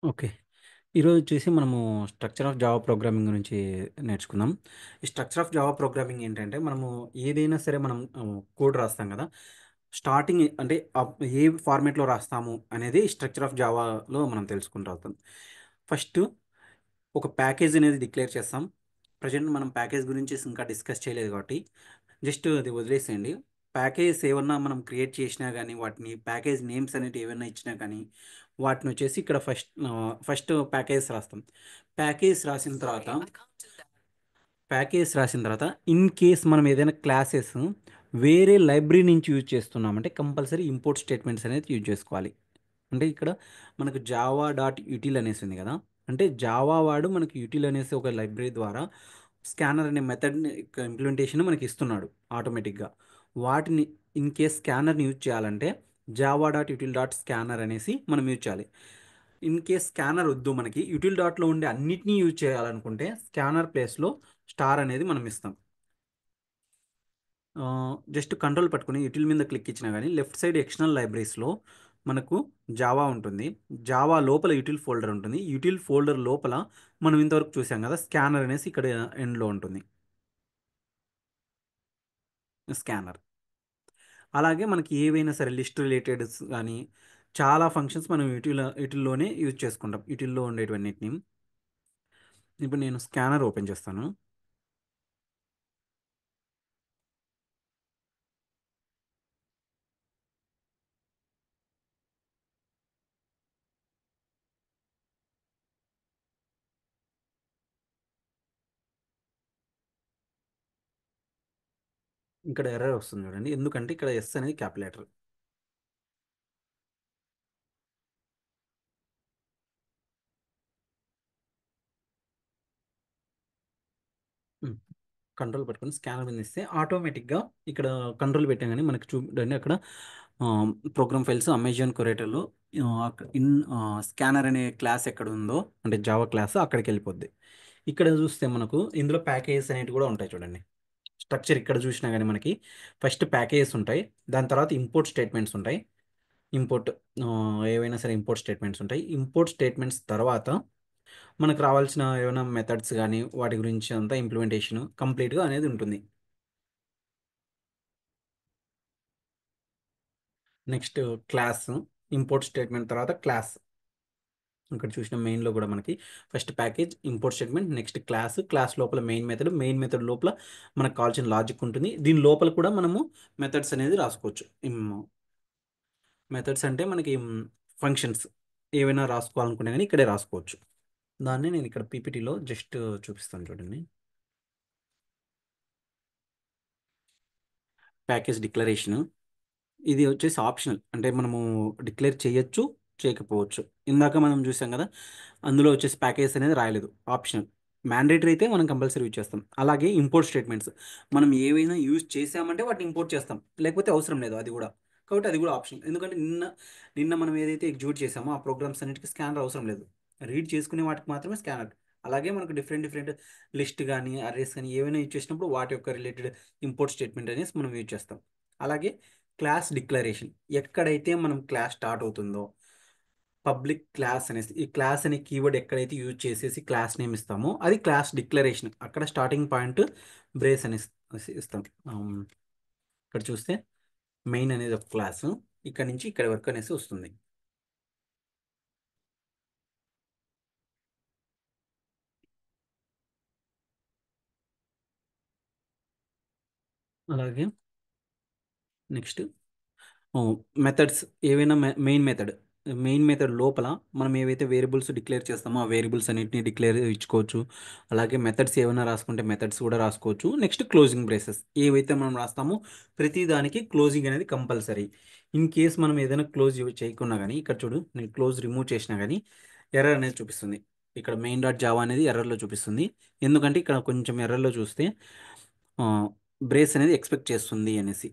Okay. ఈరోజు వచ్చేసి మనము స్ట్రక్చర్ ఆఫ్ జావా ప్రోగ్రామింగ్ గురించి నేర్చుకుందాం. ఈ స్ట్రక్చర్ ఆఫ్ జావా ప్రోగ్రామింగ్ ఏంటంటే, మనము ఏదైనా సరే మనం కోడ్ రాస్తాం కదా! స్టార్టింగ్ అంటే ఏ ఫార్మాట్‌లో రాస్తాము అనేది స్ట్రక్చర్ ఆఫ్ జావాలో మనం తెలుసుకుంటూ అవుతాం. ఫస్టు ఒక ప్యాకేజ్ అనేది డిక్లేర్ చేస్తాం. ప్రెజెంట్ మనం ప్యాకేజ్ గురించి ఇంకా డిస్కస్ చేయలేదు కాబట్టి, జస్ట్ అది వదిలేసేయండి. ప్యాకేజెస్ ఏమన్నా మనం క్రియేట్ చేసినా గానీ, వాటిని ప్యాకేజ్ నేమ్స్ అనేటివి ఏవన్నా ఇచ్చినా కానీ, వాటినొచ్చేసి ఇక్కడ ఫస్ట్ ప్యాకేజెస్ రాస్తాం. ప్యాకేజ్ రాసిన తర్వాత ఇన్ కేస్ మనం ఏదైనా క్లాసెస్ వేరే లైబ్రరీ నుంచి యూజ్ చేస్తున్నామంటే కంపల్సరీ ఇంపోర్ట్ స్టేట్మెంట్స్ అనేది యూజ్ చేసుకోవాలి. అంటే ఇక్కడ మనకు జావా డాట్ యుటిల్ అనేసి ఉంది కదా! అంటే జావా వాడు మనకి యుటిల్ అనేసి ఒక లైబ్రరీ ద్వారా స్కానర్ అనే మెథడ్‌ని ఇంప్లిమెంటేషన్ మనకి ఇస్తున్నాడు ఆటోమేటిక్‌గా. వాటిని ఇన్ కేస్ స్కానర్‌ని యూజ్ చేయాలంటే జావా డాట్ యుటిల్ డాట్ స్కానర్ అనేసి మనం యూజ్ చేయాలి. ఇన్ కేస్ స్కానర్ వద్దు మనకి యుటిల్ డాట్‌లో ఉండే అన్నిటిని యూజ్ చేయాలనుకుంటే స్కానర్ ప్లేస్‌లో స్టార్ అనేది మనం ఇస్తాం. జస్ట్ కంట్రోల్ పట్టుకొని యుటిల్ మీద క్లిక్ ఇచ్చినా గానీ లెఫ్ట్ సైడ్ ఎక్స్టర్నల్ లైబ్రరీస్‌లో మనకు జావా ఉంటుంది. జావా లోపల యుటిల్ ఫోల్డర్ ఉంటుంది. యుటిల్ ఫోల్డర్ లోపల మనం ఇంతవరకు చూసాం కదా! స్కానర్ అనేసి ఇక్కడ ఎండ్‌లో ఉంటుంది. స్కానర్. అలాగే మనకి ఏవైనా సరే లిస్ట్ రిలేటెడ్స్ గానీ, చాలా ఫంక్షన్స్ మనం యుటిల్‌లోనే యూజ్ చేసుకుంటాం. యుటిల్‌లో ఉండేటివన్నిటిని. ఇప్పుడు నేను స్కానర్ ఓపెన్ చేస్తాను. ఇక్కడ ఎర్రర్ వస్తుంది చూడండి. ఎందుకంటే ఇక్కడ ఎస్ అనేది క్యాపిటల్ లెటర్. హ్మ్. కంట్రోల్ పట్టుకొని స్కానర్ మీద ఇస్తే ఆటోమేటిక్‌గా ఇక్కడ కంట్రోల్ పెట్టంగానే మనకి చూడండి అక్కడ ప్రోగ్రామ్ ఫైల్స్ అమెజాన్ కొరేటర్‌లో స్కానర్ అనే క్లాస్ ఎక్కడుందో అంటే జావా క్లాస్ అక్కడికెళ్ళిపోద్ది. ఇక్కడ చూస్తే మనకు ఇందులో ప్యాకేజెస్ అనేటివి కూడా ఉంటాయి చూడండి. స్ట్రక్చర్ ఇక్కడ చూసినా గానీ మనకి ఫస్ట్ ప్యాకేజెస్ ఉంటాయి. దాని తర్వాత ఇంపోర్ట్ స్టేట్మెంట్స్ ఉంటాయి. ఇంపోర్ట్ ఏవైనా సరే ఇంపోర్ట్ స్టేట్మెంట్స్ ఉంటాయి. ఇంపోర్ట్ స్టేట్మెంట్స్ తర్వాత మనకు రావాల్సిన ఏమైనా మెథడ్స్ గానీ, వాటి గురించి అంతా ఇంప్లిమెంటేషన్ కంప్లీట్‌గా అనేది ఉంటుంది. నెక్స్ట్ క్లాస్, ఇంపోర్ట్ స్టేట్మెంట్ తర్వాత క్లాస్. ఇక్కడ చూసిన మెయిన్‌లో గూడా మనకి first package, import statement, next class, class లోపల మెయిన్ మెథడ్ లోపల మనకు కావాల్సిన లాజిక్ ఉంటుంది. దీని లోపల కూడా మనము మెథడ్స్ అనేది రాసుకోవచ్చు. మెథడ్స్ అంటే మనకి ఫంక్షన్స్ ఏవైనా రాసుకోవాలనుకున్నా గానీ ఇక్కడే రాసుకోవచ్చు. దాన్ని నేను ఇక్కడ పీపీటీలో జస్ట్ చూపిస్తాను చూడండి. Package declaration. ఇది వచ్చేసి ఆప్షనల్. అంటే మనము డిక్లేర్ చేయొచ్చు, చేయకపోవచ్చు. ఇందాక మనం చూసాం గదా! అందులో వచ్చేసి ప్యాకేజెస్ అనేది రాయలేదు. ఆప్షనల్. మ్యాండేటరీ అయితే మనం కంపల్సరీ యూజ్ చేస్తాం. అలాగే ఇంపోర్ట్ స్టేట్మెంట్స్. మనం ఏవైనా యూజ్ చేసామంటే వాటిని ఇంపోర్ట్ చేస్తాం. లేకపోతే అవసరం లేదు అది గూడా. కాబట్టి అది గూడా ఆప్షనల్. ఎందుకంటే నిన్న మనం ఏదైతే ఎగ్జిక్యూట్ చేసామో ఆ ప్రోగ్రామ్స్ అన్నిటికి స్కానర్ అవసరం లేదు. రీడ్ చేసుకునే వాటికి మాత్రమే స్కానర్. అలాగే మనకు డిఫరెంట్ లిస్ట్ గానీ, అర్రేస్ గానీ ఏవైనా యూజ్ చేసినప్పుడు వాటి యొక్క రిలేటెడ్ ఇంపోర్ట్ స్టేట్మెంట్ అనేసి మనం యూజ్ చేస్తాం. అలాగే క్లాస్ డిక్లరేషన్. ఎక్కడైతే మనం క్లాస్ స్టార్ట్ అవుతుందో, పబ్లిక్ క్లాస్ అనేసి ఈ క్లాస్ అనే కీవర్డ్ ఎక్కడైతే యూజ్ చేసేసి క్లాస్ నేమ్ ఇస్తామో, అది క్లాస్ డిక్లరేషన్. అక్కడ స్టార్టింగ్ పాయింట్ బ్రేస్ అనేసి ఇస్తాం. ఇక్కడ చూస్తే మెయిన్ అనేది ఒక క్లాసు. ఇక్కడ నుంచి ఇక్కడ వరకు అనేసి వస్తుంది. అలాగే నెక్స్ట్ మెథడ్స్ ఏవైనా మెయిన్ మెథడ్ లోపల మనం ఏవైతే వేరియబుల్స్ డిక్లేర్ చేస్తామో ఆ వేరియబుల్స్ అన్నిటిని డిక్లేర్ ఇచ్చుకోవచ్చు. అలాగే మెథడ్స్ ఏమైనా రాసుకుంటే మెథడ్స్ కూడా రాసుకోవచ్చు. నెక్స్ట్ క్లోజింగ్ బ్రేసెస్ ఏవైతే మనం రాస్తామో ప్రతి దానికి క్లోజింగ్ అనేది కంపల్సరీ. ఇన్ కేస్ మనం ఏదైనా క్లోజ్ చేయకున్నా కానీ ఇక్కడ చూడు నేను క్లోజ్ రిమూవ్ చేసినా కానీ ఎర్రర్ అనేది చూపిస్తుంది. ఇక్కడ మెయిన్ డాట్ జావా అనేది ఎర్రర్లో చూపిస్తుంది. ఎందుకంటే ఇక్కడ కొంచెం ఎర్రర్లో చూస్తే బ్రేస్ అనేది ఎక్స్పెక్ట్ చేస్తుంది అనేసి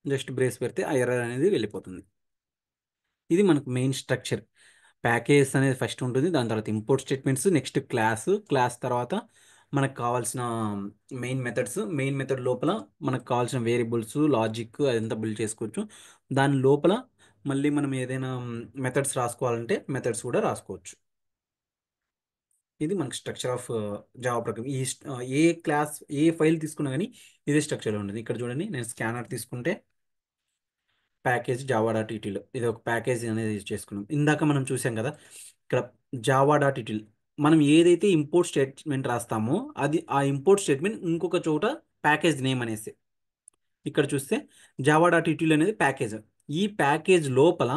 జస్ట్ బ్రేస్ పెడితే ఆ ఎర్రర్ అనేది వెళ్ళిపోతుంది. ఇది మనకు మెయిన్ స్ట్రక్చర్. ప్యాకేజెస్ అనేది ఫస్ట్ ఉంటుంది. దాని తర్వాత ఇంపోర్ట్ స్టేట్మెంట్స్, నెక్స్ట్ క్లాస్ తర్వాత మనకు కావాల్సిన మెయిన్ మెథడ్ లోపల మనకు కావాల్సిన వేరియబుల్స్, లాజిక్ అదంతా బిల్డ్ చేసుకోవచ్చు. దాని లోపల మళ్ళీ మనం ఏదైనా మెథడ్స్ రాసుకోవాలంటే మెథడ్స్ కూడా రాసుకోవచ్చు. ఇది మనకి structure of Java programme. A class A file తీసుకున్నా కానీ ఇదే స్ట్రక్చర్లో ఉంటుంది. ఇక్కడ చూడండి, నేను స్కానర్ తీసుకుంటే ప్యాకేజ్ జావా డాట్ ఈటీలో ఇది ఒక ప్యాకేజ్ అనేది యూజ్ చేసుకున్నాం. ఇందాక మనం చూసాం కదా, ఇక్కడ జావా డాట్ ఈటీల్ మనం ఏదైతే ఇంపోర్ట్ స్టేట్మెంట్ రాస్తామో అది ఆ ఇంపోర్ట్ స్టేట్మెంట్ ఇంకొక చోట ప్యాకేజ్ నేమ్ అనేసి. ఇక్కడ చూస్తే జావా డాట్ ఈటీల్ అనేది ప్యాకేజ్. ఈ ప్యాకేజ్ లోపల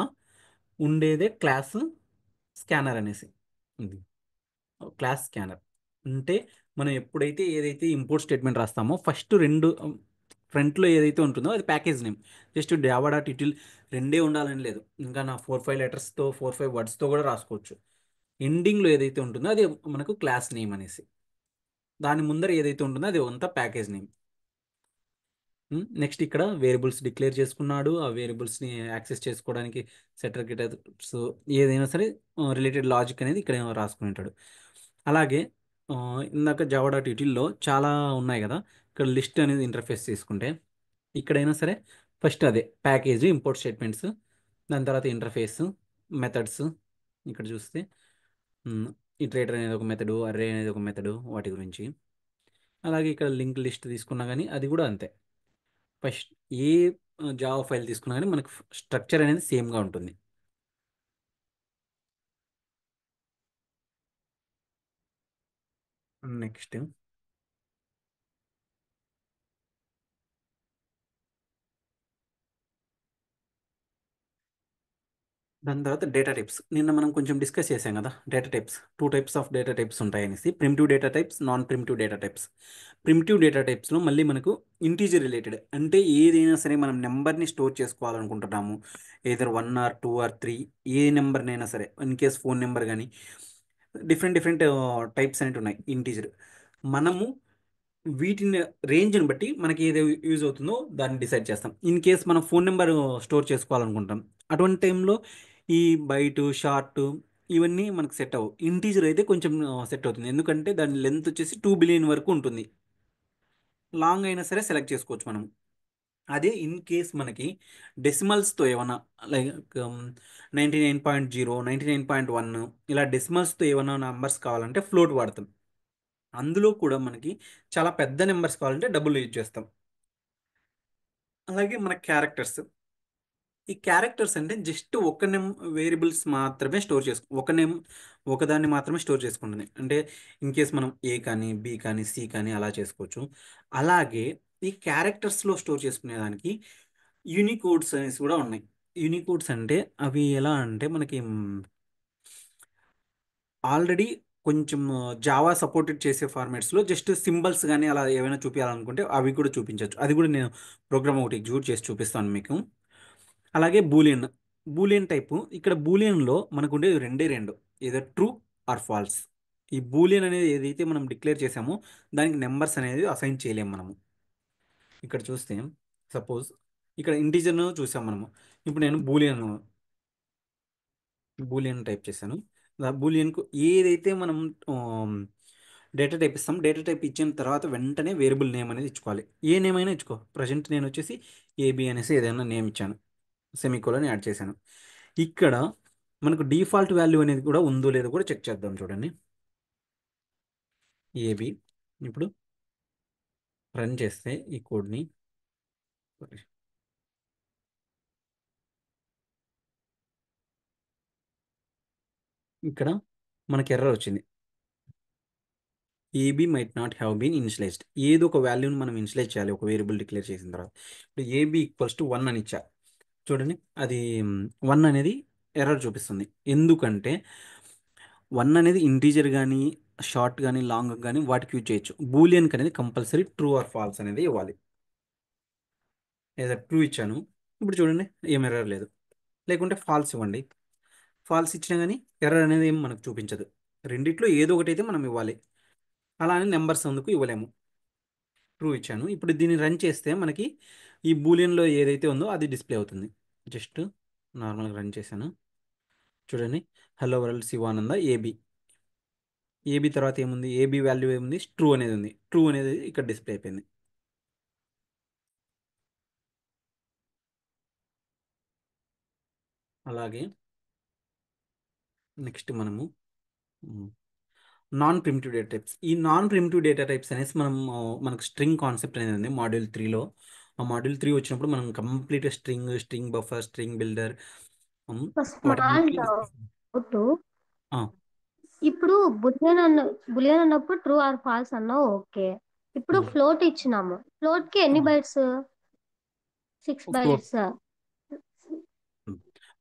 ఉండేదే క్లాస్ స్కానర్ అనేసి. ఇది క్లాస్ స్కానర్ అంటే మనం ఎప్పుడైతే ఏదైతే ఇంపోర్ట్ స్టేట్మెంట్ రాస్తామో ఫస్ట్ రెండు ఫ్రంట్లో ఏదైతే ఉంటుందో అది package name. Just Java dot util రెండే ఉండాలని లేదు, ఇంకా నా 4-5 లెటర్స్తో 4-5 వర్డ్స్తో కూడా రాసుకోవచ్చు. ఎండింగ్లో ఏదైతే ఉంటుందో అది మనకు క్లాస్ నేమ్ అనేసి, దాని ముందర ఏదైతే ఉంటుందో అది అంతా ప్యాకేజ్ నేమ్. నెక్స్ట్ ఇక్కడ వేరియబుల్స్ డిక్లేర్ చేసుకున్నాడు. ఆ వేరియబుల్స్ని యాక్సెస్ చేసుకోవడానికి సెటర్ గిటర్స్ ఏదైనా సరే రిలేటెడ్ లాజిక్ అనేది ఇక్కడ రాసుకునేటాడు. అలాగే ఆ, ఇందాక జావా డాట్ యూటిల్లో చాలా ఉన్నాయి కదా, ఇక్కడ లిస్ట్ అనేది ఇంటర్ఫేస్ తీసుకుంటే ఇక్కడైనా సరే ఫస్ట్ అదే ప్యాకేజ్ ఇంపోర్ట్ స్టేట్మెంట్స్, దాని తర్వాత ఇంటర్ఫేస్ మెథడ్స్. ఇక్కడ చూస్తే ఇటరేటర్ అనేది ఒక మెథడు, అర్రే అనేది ఒక మెథడు, వాటి గురించి. అలాగే ఇక్కడ లింక్ లిస్ట్ తీసుకున్నా కానీ అది కూడా అంతే. ఫస్ట్ ఏ జావా ఫైల్ తీసుకున్నా కానీ మనకు స్ట్రక్చర్ అనేది సేమ్గా ఉంటుంది. నెక్స్ట్ దాని తర్వాత డేటా టైప్స్. నిన్న మనం కొంచెం డిస్కస్ చేసాం కదా, data types 2 types of data types ఉంటాయనేసి, primitive data types, non primitive data types. Primitive data టైప్స్లో మళ్ళీ మనకు ఇంటీజర్ రిలేటెడ్, అంటే ఏదైనా సరే మనం నెంబర్ని స్టోర్ చేసుకోవాలనుకుంటున్నాము, ఏదర్ 1 or 2 or 3, ఏ నెంబర్నైనా సరే, ఇన్ కేస్ ఫోన్ నెంబర్ కానీ డిఫరెంట్ డిఫరెంట్ టైప్స్ అనేవి ఉన్నాయి ఇంటీజర్. మనము వీటిని రేంజ్ని బట్టి మనకి ఏది యూజ్ అవుతుందో దాన్ని డిసైడ్ చేస్తాం. ఇన్ కేస్ మనం ఫోన్ నెంబర్ స్టోర్ చేసుకోవాలనుకుంటాం, అటువంటి టైంలో ఈ బైట్ షార్ట్ ఇవన్నీ మనకు సెట్ అవ్వవు. ఇంటీజర్ అయితే కొంచెం సెట్ అవుతుంది, ఎందుకంటే దాని లెంత్ వచ్చేసి 2 బిలియన్ వరకు ఉంటుంది. లాంగ్ అయినా సరే సెలెక్ట్ చేసుకోవచ్చు మనం. అదే ఇన్ కేస్ మనకి డెసిమల్స్తో ఏమైనా లైక్ 99.0, 99.1 ఇలా డెసిమల్స్తో ఏమైనా నంబర్స్ కావాలంటే ఫ్లోట్ వాడతాం. అందులో కూడా మనకి చాలా పెద్ద నెంబర్స్ కావాలంటే డబుల్ యూజ్ చేస్తాం. అలాగే మన క్యారెక్టర్స్. ఈ క్యారెక్టర్స్ అంటే జస్ట్ ఒక వేరియబుల్స్ మాత్రమే స్టోర్ చేసుకో ఒక ఒకదాన్ని మాత్రమే స్టోర్ చేసుకుంటుంది. అంటే ఇన్ కేస్ మనం ఏ కానీ బి కానీ సి కానీ అలా చేసుకోవచ్చు. అలాగే ఈ క్యారెక్టర్స్లో స్టోర్ చేసుకునేదానికి యూనికోడ్స్ అనేసి కూడా ఉన్నాయి. యూనికోడ్స్ అంటే అవి ఎలా అంటే మనకి ఆల్రెడీ కొంచెం జావా సపోర్టెడ్ చేసే ఫార్మాట్స్లో జస్ట్ సింబల్స్ కానీ అలా ఏమైనా చూపించాలనుకుంటే అవి కూడా చూపించవచ్చు. అది కూడా నేను ప్రోగ్రామ్ ఒకటి ఎగ్జిక్యూట్ చేసి చూపిస్తాను మీకు. అలాగే బూలియన్. బూలియన్ టైపు, ఇక్కడ బూలియన్లో మనకు ఉండేది రెండే రెండు, ఏదో ట్రూ ఆర్ ఫాల్స్. ఈ బూలియన్ అనేది ఏదైతే మనం డిక్లేర్ చేసామో దానికి నెంబర్స్ అనేది అసైన్ చేయలేము మనము. ఇక్కడ చూస్తే సపోజ్ ఇక్కడ ఇంటీజర్ను చూసాం మనము. ఇప్పుడు నేను బూలియన్ బూలియన్ టైప్ చేశాను. బూలియన్కు ఏదైతే మనం డేటా టైప్ ఇస్తాం, డేటా టైప్ ఇచ్చిన తర్వాత వెంటనే వేరియబుల్ నేమ్ అనేది ఇచ్చుకోవాలి. ఏ నేమ్ అయినా ఇచ్చుకో. ప్రజెంట్ నేను వచ్చేసి ఏబి అనేసి ఏదైనా నేమ్ ఇచ్చాను, సెమికోలని యాడ్ చేశాను. ఇక్కడ మనకు డిఫాల్ట్ వాల్యూ అనేది కూడా ఉందో లేదో కూడా చెక్ చేద్దాం. చూడండి, ఏబి. ఇప్పుడు రన్ చేస్తే ఈ కోడ్ని, ఇక్కడ మనకి ఎర్రర్ వచ్చింది, AB might not have been initialized. ఏదో ఒక వాల్యూని మనం ఇనిషియలైజ్ చేయాలి ఒక వేరియబుల్ డిక్లేర్ చేసిన తర్వాత. ఇప్పుడు ఏబీ ఈక్వల్స్ టు 1 అని ఇచ్చా. చూడండి, అది 1 అనేది ఎర్రర్ చూపిస్తుంది. ఎందుకంటే 1 అనేది ఇంటీజర్ కానీ షార్ట్ కానీ లాంగ్ కానీ వాటికి యూజ్ చేయొచ్చు. బూలియన్కి అనేది కంపల్సరీ ట్రూ ఆర్ ఫాల్స్ అనేది ఇవ్వాలి. ఏదో ట్రూ ఇచ్చాను, ఇప్పుడు చూడండి ఏం ఎర్రర్ లేదు. లేకుంటే ఫాల్స్ ఇవ్వండి, ఫాల్స్ ఇచ్చినా కానీ ఎర్రర్ అనేది ఏం మనకు చూపించదు. రెండిట్లో ఏదో ఒకటి అయితే మనం ఇవ్వాలి. అలా అని నెంబర్స్ అందుకు ఇవ్వలేము. ట్రూ ఇచ్చాను. ఇప్పుడు దీన్ని రన్ చేస్తే మనకి ఈ బూలియన్లో ఏదైతే ఉందో అది డిస్ప్లే అవుతుంది. జస్ట్ నార్మల్గా రన్ చేశాను. చూడండి, hello world Shivananda AB. AB తర్వాత ఏముంది, ఏబి వాల్యూ ఏముంది, ట్రూ అనేది ఉంది. ట్రూ అనేది ఇక్కడ డిస్ప్లే అయిపోయింది. అలాగే నెక్స్ట్ మనము నాన్ ప్రిమిటివ్ డేటా టైప్స్. ఈ నాన్ ప్రిమిటివ్ డేటా టైప్స్ అనేసి మనం మనకు స్ట్రింగ్ కాన్సెప్ట్ అనేది ఉంది మాడ్యూల్ 3లో. ఆ మాడ్యూల్ 3 వచ్చినప్పుడు మనం complete string buffer, string builder small వాటి డౌట్. ఇప్పుడు బులియన్ అన్నప్పుడు ట్రూ ఆర్ ఫాల్స్ అన్నావు, ఓకే. ఇప్పుడు ఫ్లోట్ ఇచ్చినాము, ఫ్లోట్ కి ఎన్ని బైట్స్? 6 బైట్స్.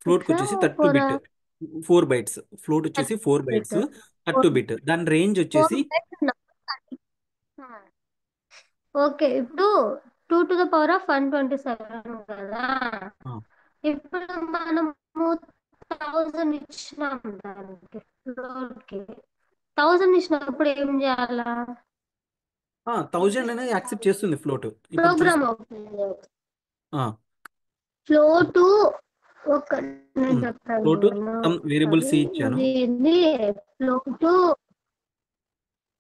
ఫ్లోట్కి సిక్స్ వచ్చేసి 32 ఫోర్ బిట్, 4 బైట్స్. ఫ్లోట్ వచ్చేసి 4 బైట్స్, బిట్ 32 బిట్. దాని రేంజ్ ఫోర్ వచ్చేసి బైట్స్ ఓకే. ఇప్పుడు 2 to the power of 127 కదా. ఆ, ఇప్పుడు మనము 1000 ఇచ్చినాం దానికి, ఫ్లోట్ కి 1000 ఇచ్చినప్పుడు ఏం చేయాలా? 1000 అనేది యాక్సెప్ట్ చేస్తుంది ఫ్లోట్. ఇప్పుడు ప్రోగ్రామ్ అవుతుంది. ఆ ఫ్లోటు ఒక, నేను ఫ్లోట్ చెప్తాను సమ్ వేరియబుల్ ఒకసారి. సి ఇచ్చాను. ఇది ఏంది? ఫ్లోటు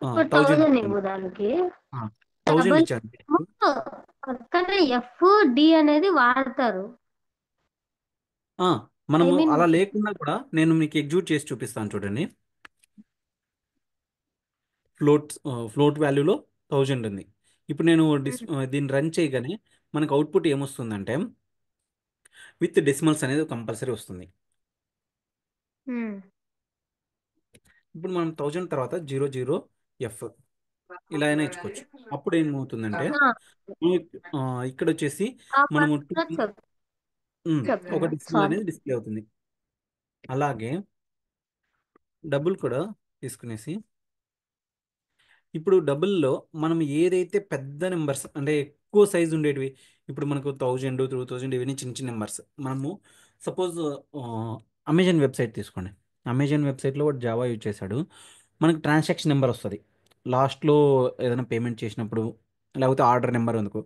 ఇప్పుడు 1000 1000 ఇచ్చాను. ఇవ్వు దానికి. 1000 డబల్ ఇచ్చాను. పక్కన ఎఫ్ డి అనేది వాడతారు. ఆ, ఐ మనము మీన్ అలా లేకుండా కూడా నేను మీకు ఎగ్జిక్యూట్ చేసి చూపిస్తాను చూడండి. ఫ్లోట్ ఫ్లోట్ వాల్యూలో 1000 ఉంది. ఇప్పుడు నేను దీన్ని రన్ చేయగానే మనకు అవుట్పుట్ ఏమొస్తుందంటే విత్ డెసిమల్స్ అనేది కంపల్సరీ వస్తుంది. ఇప్పుడు మనం 1000 తర్వాత 00 ఎఫ్ ఇలా అయినా ఇచ్చుకోవచ్చు. అప్పుడు ఏమవుతుందంటే ఆ, ఇక్కడ వచ్చేసి ఆ మనము పర్టికులర్ ఒక చెప్తున్నా, డెసిమల్ సారీ. అనేది డిస్ప్లే అవుతుంది. అలాగే డబుల్ కూడా తీసుకునేసి ఇప్పుడు డబుల్లో మనం ఏదైతే పెద్ద నెంబర్స్ అంటే ఎక్కువ సైజు ఉండేటివి, ఇప్పుడు మనకు 1000, 2000 ఇవన్నీ చిన్న చిన్న నెంబర్స్. మనము సపోజ్ అమెజాన్ వెబ్సైట్ తీసుకోండి. అమెజాన్ వెబ్సైట్లో వాడు జావా యూజ్ చేశాడు. మనకు ట్రాన్సాక్షన్ నెంబర్ వస్తుంది లాస్ట్లో ఏదైనా పేమెంట్ చేసినప్పుడు, లేకపోతే ఆర్డర్ నెంబర్ ఎందుకు.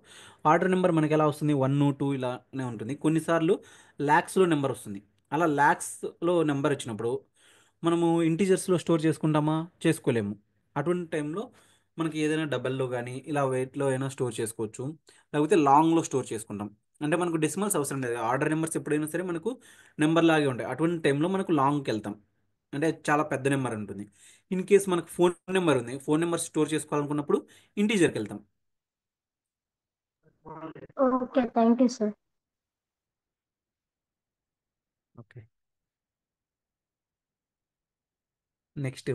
ఆర్డర్ నెంబర్ మనకి ఎలా వస్తుంది? 1, 2 ఇలానే ఉంటుంది. కొన్నిసార్లు ల్యాక్స్లో నెంబర్ వస్తుంది. అలా ల్యాక్స్లో నెంబర్ వచ్చినప్పుడు మనము ఇంటీజర్స్లో స్టోర్ చేసుకుంటామా? చేసుకోలేము. అటువంటి టైంలో మనకి ఏదైనా డబల్లో కానీ ఇలా వెయిట్లో అయినా స్టోర్ చేసుకోవచ్చు, లేకపోతే లాంగ్లో స్టోర్ చేసుకుంటాం. అంటే మనకు డెసిమల్స్ అవసరం లేదు. ఆర్డర్ నెంబర్స్ ఎప్పుడైనా సరే మనకు నెంబర్ లాగే ఉంటాయి. అటువంటి టైంలో మనకు లాంగ్కి వెళ్తాం, అంటే చాలా పెద్ద నెంబర్ ఉంటుంది. ఇన్ కేస్ మనకు ఫోన్ నెంబర్ ఉంది, ఫోన్ నెంబర్ స్టోర్ చేసుకోవాలనుకున్నప్పుడు ఇంటీజర్కి వెళ్తాం. Okay, thank you sir. Okay, next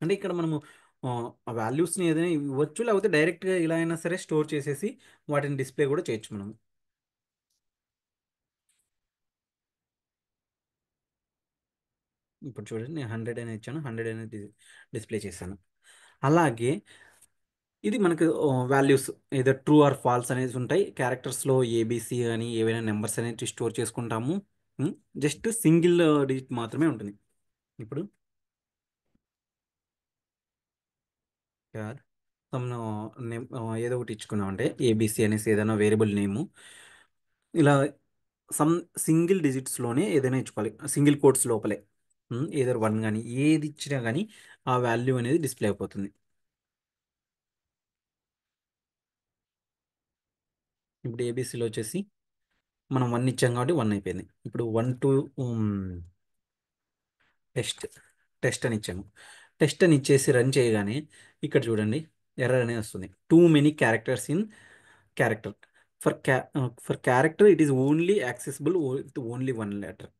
అంటే ఇక్కడ మనము ఆ వాల్యూస్ని ఏదైనా ఇవ్వచ్చు, లేకపోతే డైరెక్ట్గా ఇలా అయినా సరే స్టోర్ చేసేసి వాటిని డిస్ప్లే కూడా చేయొచ్చు మనం. ఇప్పుడు చూడండి, నేను 100 అనేది ఇచ్చాను, 100 అనేది డిస్ప్లే చేశాను. అలాగే ఇది మనకు వాల్యూస్ ఏదో ట్రూ ఆర్ ఫాల్స్ అనేసి ఉంటాయి. క్యారెక్టర్స్లో ఏబిసి అని ఏవైనా నెంబర్స్ అనేవి స్టోర్ చేసుకుంటాము. జస్ట్ సింగిల్ డిజిట్ మాత్రమే ఉంటుంది. ఇప్పుడు సమ్ నేమ్ ఏదో ఒకటి ఇచ్చుకున్నామంటే ఏబిసి అనేసి ఏదైనా వేరియబుల్ నేము, ఇలా సమ్ సింగిల్ డిజిట్స్లోనే ఏదైనా ఇచ్చుకోవాలి, సింగిల్ కోట్స్ లోపలే. ఏదో 1 కానీ ఏది ఇచ్చినా కానీ ఆ వాల్యూ అనేది డిస్ప్లే అయిపోతుంది. ఇప్పుడు ఏబిసిలో వచ్చేసి మనం 1 ఇచ్చాం కాబట్టి 1 అయిపోయింది. ఇప్పుడు 1 to టెస్ట్ టెస్ట్ అని ఇచ్చాము. టెస్ట్ అని ఇచ్చేసి రన్ చేయగానే ఇక్కడ చూడండి ఎర్రర్ అనేది వస్తుంది. Too many characters in character. For character it is only accessible with only 1 letter.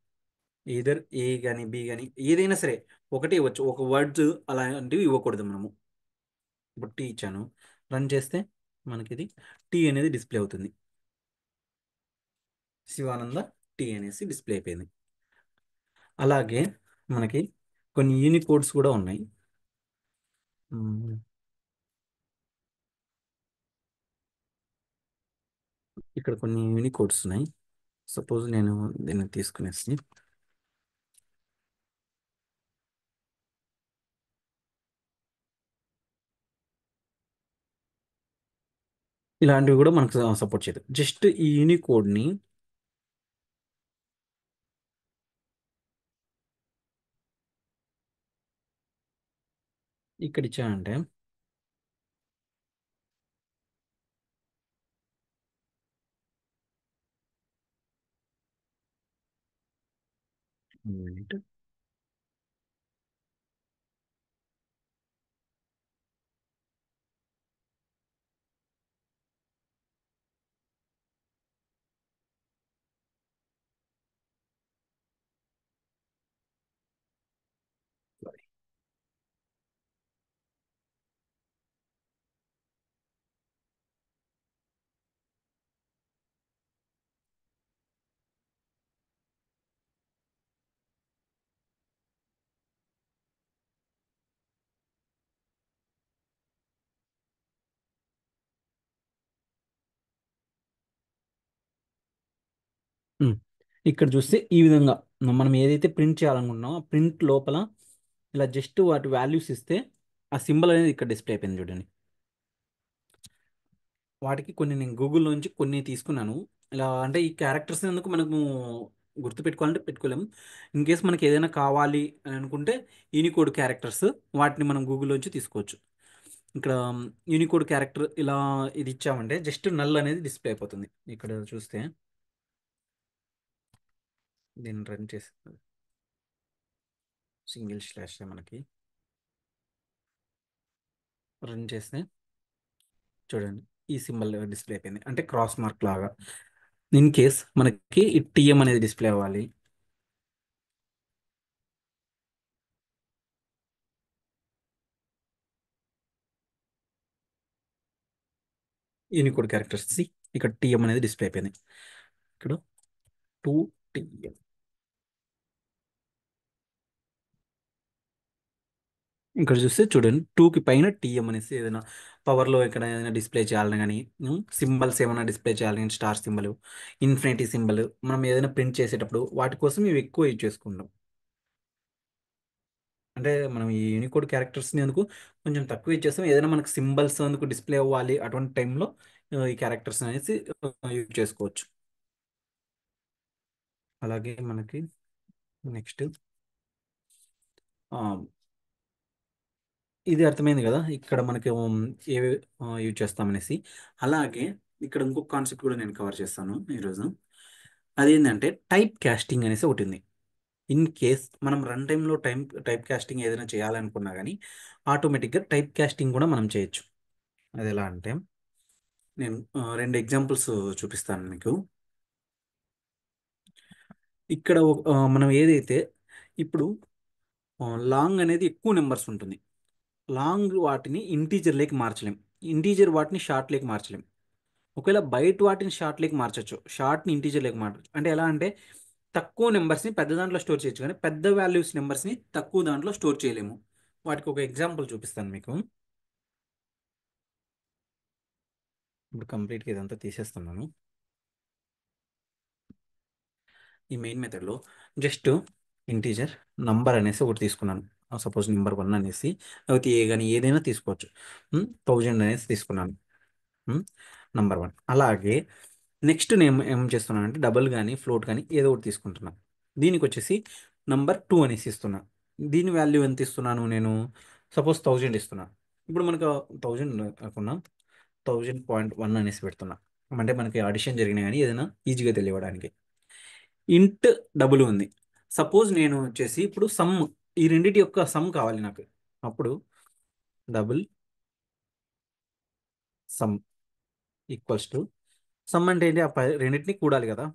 Either A కానీ బి కానీ ఏదైనా సరే ఒకటే ఇవ్వచ్చు, ఒక వర్డ్స్ అలాంటివి ఇవ్వకూడదు మనము. ఇప్పుడు టీ ఇచ్చాను, రన్ చేస్తే మనకి ఇది టీ అనేది డిస్ప్లే అవుతుంది. శివానంద టీ అనేసి డిస్ప్లే అయిపోయింది. అలాగే మనకి కొన్ని యూనికోడ్స్ కూడా ఉన్నాయి. మ్మ్. ఇక్కడ కొన్ని యూనికోడ్స్ ఉన్నాయి. సపోజ్ నేను దీన్ని తీసుకునేసి ఇలాంటివి కూడా మనకు సపోర్ట్ చేయదు. జస్ట్ ఈ యూనికోడ్ని ఇక్కడ ఇచ్చానంటే మినిట్. ఉమ్. ఇక్కడ చూస్తే ఈ విధంగా మనం ఏదైతే ప్రింట్ చేయాలనుకుంటున్నామో ఆ ప్రింట్ లోపల ఇలా జస్ట్ వాటి వాల్యూస్ ఇస్తే ఆ సింబల్ అనేది ఇక్కడ డిస్ప్లే అయిపోయింది చూడండి. వాటికి కొన్ని నేను గూగుల్ నుంచి కొన్ని తీసుకున్నాను. ఇలా అంటే ఈ క్యారెక్టర్స్ ఎందుకు మనము గుర్తు పెట్టుకోవాలంటే పెట్టుకోలేము. ఇన్ కేస్ మనకి ఏదైనా కావాలి అని అనుకుంటే యూనికోడ్ క్యారెక్టర్స్ వాటిని మనం గూగుల్లోంచి తీసుకోవచ్చు. ఇక్కడ యూనికోడ్ క్యారెక్టర్ ఇలా ఇది ఇచ్చామంటే జస్ట్ నల్ అనేది డిస్ప్లే అయిపోతుంది. ఇక్కడ చూస్తే దీన్ని రన్ చేసి సింగిల్ స్లాష్ మనకి రన్ చేస్తే చూడండి ఈ సింబల్ డిస్ప్లే అయిపోయింది, అంటే క్రాస్ మార్క్ లాగా. ఇన్ కేస్ మనకి ఈ టీఎం అనేది డిస్ప్లే అవ్వాలి, యూనికోడ్ క్యారెక్టర్స్ ఇక్కడ టీఎం అనేది డిస్ప్లే అయిపోయింది. ఇక్కడ 2 టీఎం. ఇక్కడ చూస్తే చూడండి 2కి పైన టీఎం అనేసి ఏదైనా పవర్లో ఇక్కడ ఏదైనా డిస్ప్లే చేయాలని కానీ, సింబల్స్ ఏమైనా డిస్ప్లే చేయాలని కానీ, స్టార్ సింబల్, ఇన్ఫినిటీ సింబల్ మనం ఏదైనా ప్రింట్ చేసేటప్పుడు వాటి కోసం ఇవి ఎక్కువ యూజ్ చేసుకుంటాం. అంటే మనం ఈ యూనికోడ్ క్యారెక్టర్స్ని ఎందుకు కొంచెం తక్కువ ఇచ్చేస్తాం, ఏదైనా మనకు సింబల్స్ అందుకు డిస్ప్లే అవ్వాలి అటువంటి టైంలో ఈ క్యారెక్టర్స్ అనేసి యూజ్ చేసుకోవచ్చు. అలాగే మనకి నెక్స్ట్ ఇది అర్థమైంది కదా ఇక్కడ మనకి ఏవి యూజ్ చేస్తామనేసి. అలాగే ఇక్కడ ఇంకొక కాన్సెప్ట్ కూడా నేను కవర్ చేస్తాను ఈరోజు. అదేంటంటే టైప్ కాస్టింగ్ అనేసి ఒకటి ఉంది. ఇన్ కేస్ మనం రన్ టైంలో టైప్ కాస్టింగ్ ఏదైనా చేయాలనుకున్నా కానీ ఆటోమేటిక్గా టైప్ కాస్టింగ్ కూడా మనం చేయొచ్చు. అది ఎలా అంటే నేను రెండు ఎగ్జాంపుల్స్ చూపిస్తాను మీకు. ఇక్కడ మనం ఏదైతే ఇప్పుడు లాంగ్ అనేది ఎక్కువ నెంబర్స్ ఉంటుంది, లాంగ్ వాటిని ఇంటీజర్లోకి మార్చలేం, ఇంటీజర్ వాటిని షార్ట్లోకి మార్చలేం. ఒకవేళ బయట వాటిని షార్ట్లోకి మార్చచ్చు, షార్ట్ని ఇంటీజర్లోకి మార్చచ్చు. అంటే ఎలా అంటే తక్కువ నెంబర్స్ని పెద్ద దాంట్లో స్టోర్ చేయొచ్చు కానీ పెద్ద వాల్యూస్ నెంబర్స్ని తక్కువ దాంట్లో స్టోర్ చేయలేము. వాటికి ఒక ఎగ్జాంపుల్ చూపిస్తాను మీకు. ఇప్పుడు కంప్లీట్గా ఇదంతా తీసేస్తున్నాను. ఈ మెయిన్ మెథడ్లో జస్ట్ ఇంటీజర్ నంబర్ అనేసి ఒకటి తీసుకున్నాను. సపోజ్ నెంబర్ 1 అనేసి, లేకపోతే ఏ కానీ ఏదైనా తీసుకోవచ్చు. 1000 అనేసి తీసుకున్నాను, నంబర్ 1. అలాగే నెక్స్ట్ నేను ఏం చేస్తున్నాను అంటే డబుల్ కానీ ఫ్లోట్ కానీ ఏదో ఒకటి తీసుకుంటున్నాను. దీనికి వచ్చేసి నంబర్ 2 అనేసి ఇస్తున్నాను. దీని వాల్యూ ఎంత ఇస్తున్నాను నేను, సపోజ్ 1000 ఇస్తున్నాను. ఇప్పుడు మనకు 1000 కాకుండా 1000.1 అనేసి పెడుతున్నా, అంటే మనకి ఆడిషన్ జరిగినా కానీ ఏదైనా ఈజీగా తెలియడానికి. ఇంట్ డబుల్ ఉంది. సపోజ్ నేను వచ్చేసి ఇప్పుడు సమ్, ఈ రెండిటి యొక్క సమ్ కావాలి నాకు. అప్పుడు double some equals to, some అంటే ఏంటి, రెండింటిని కూడాలి కదా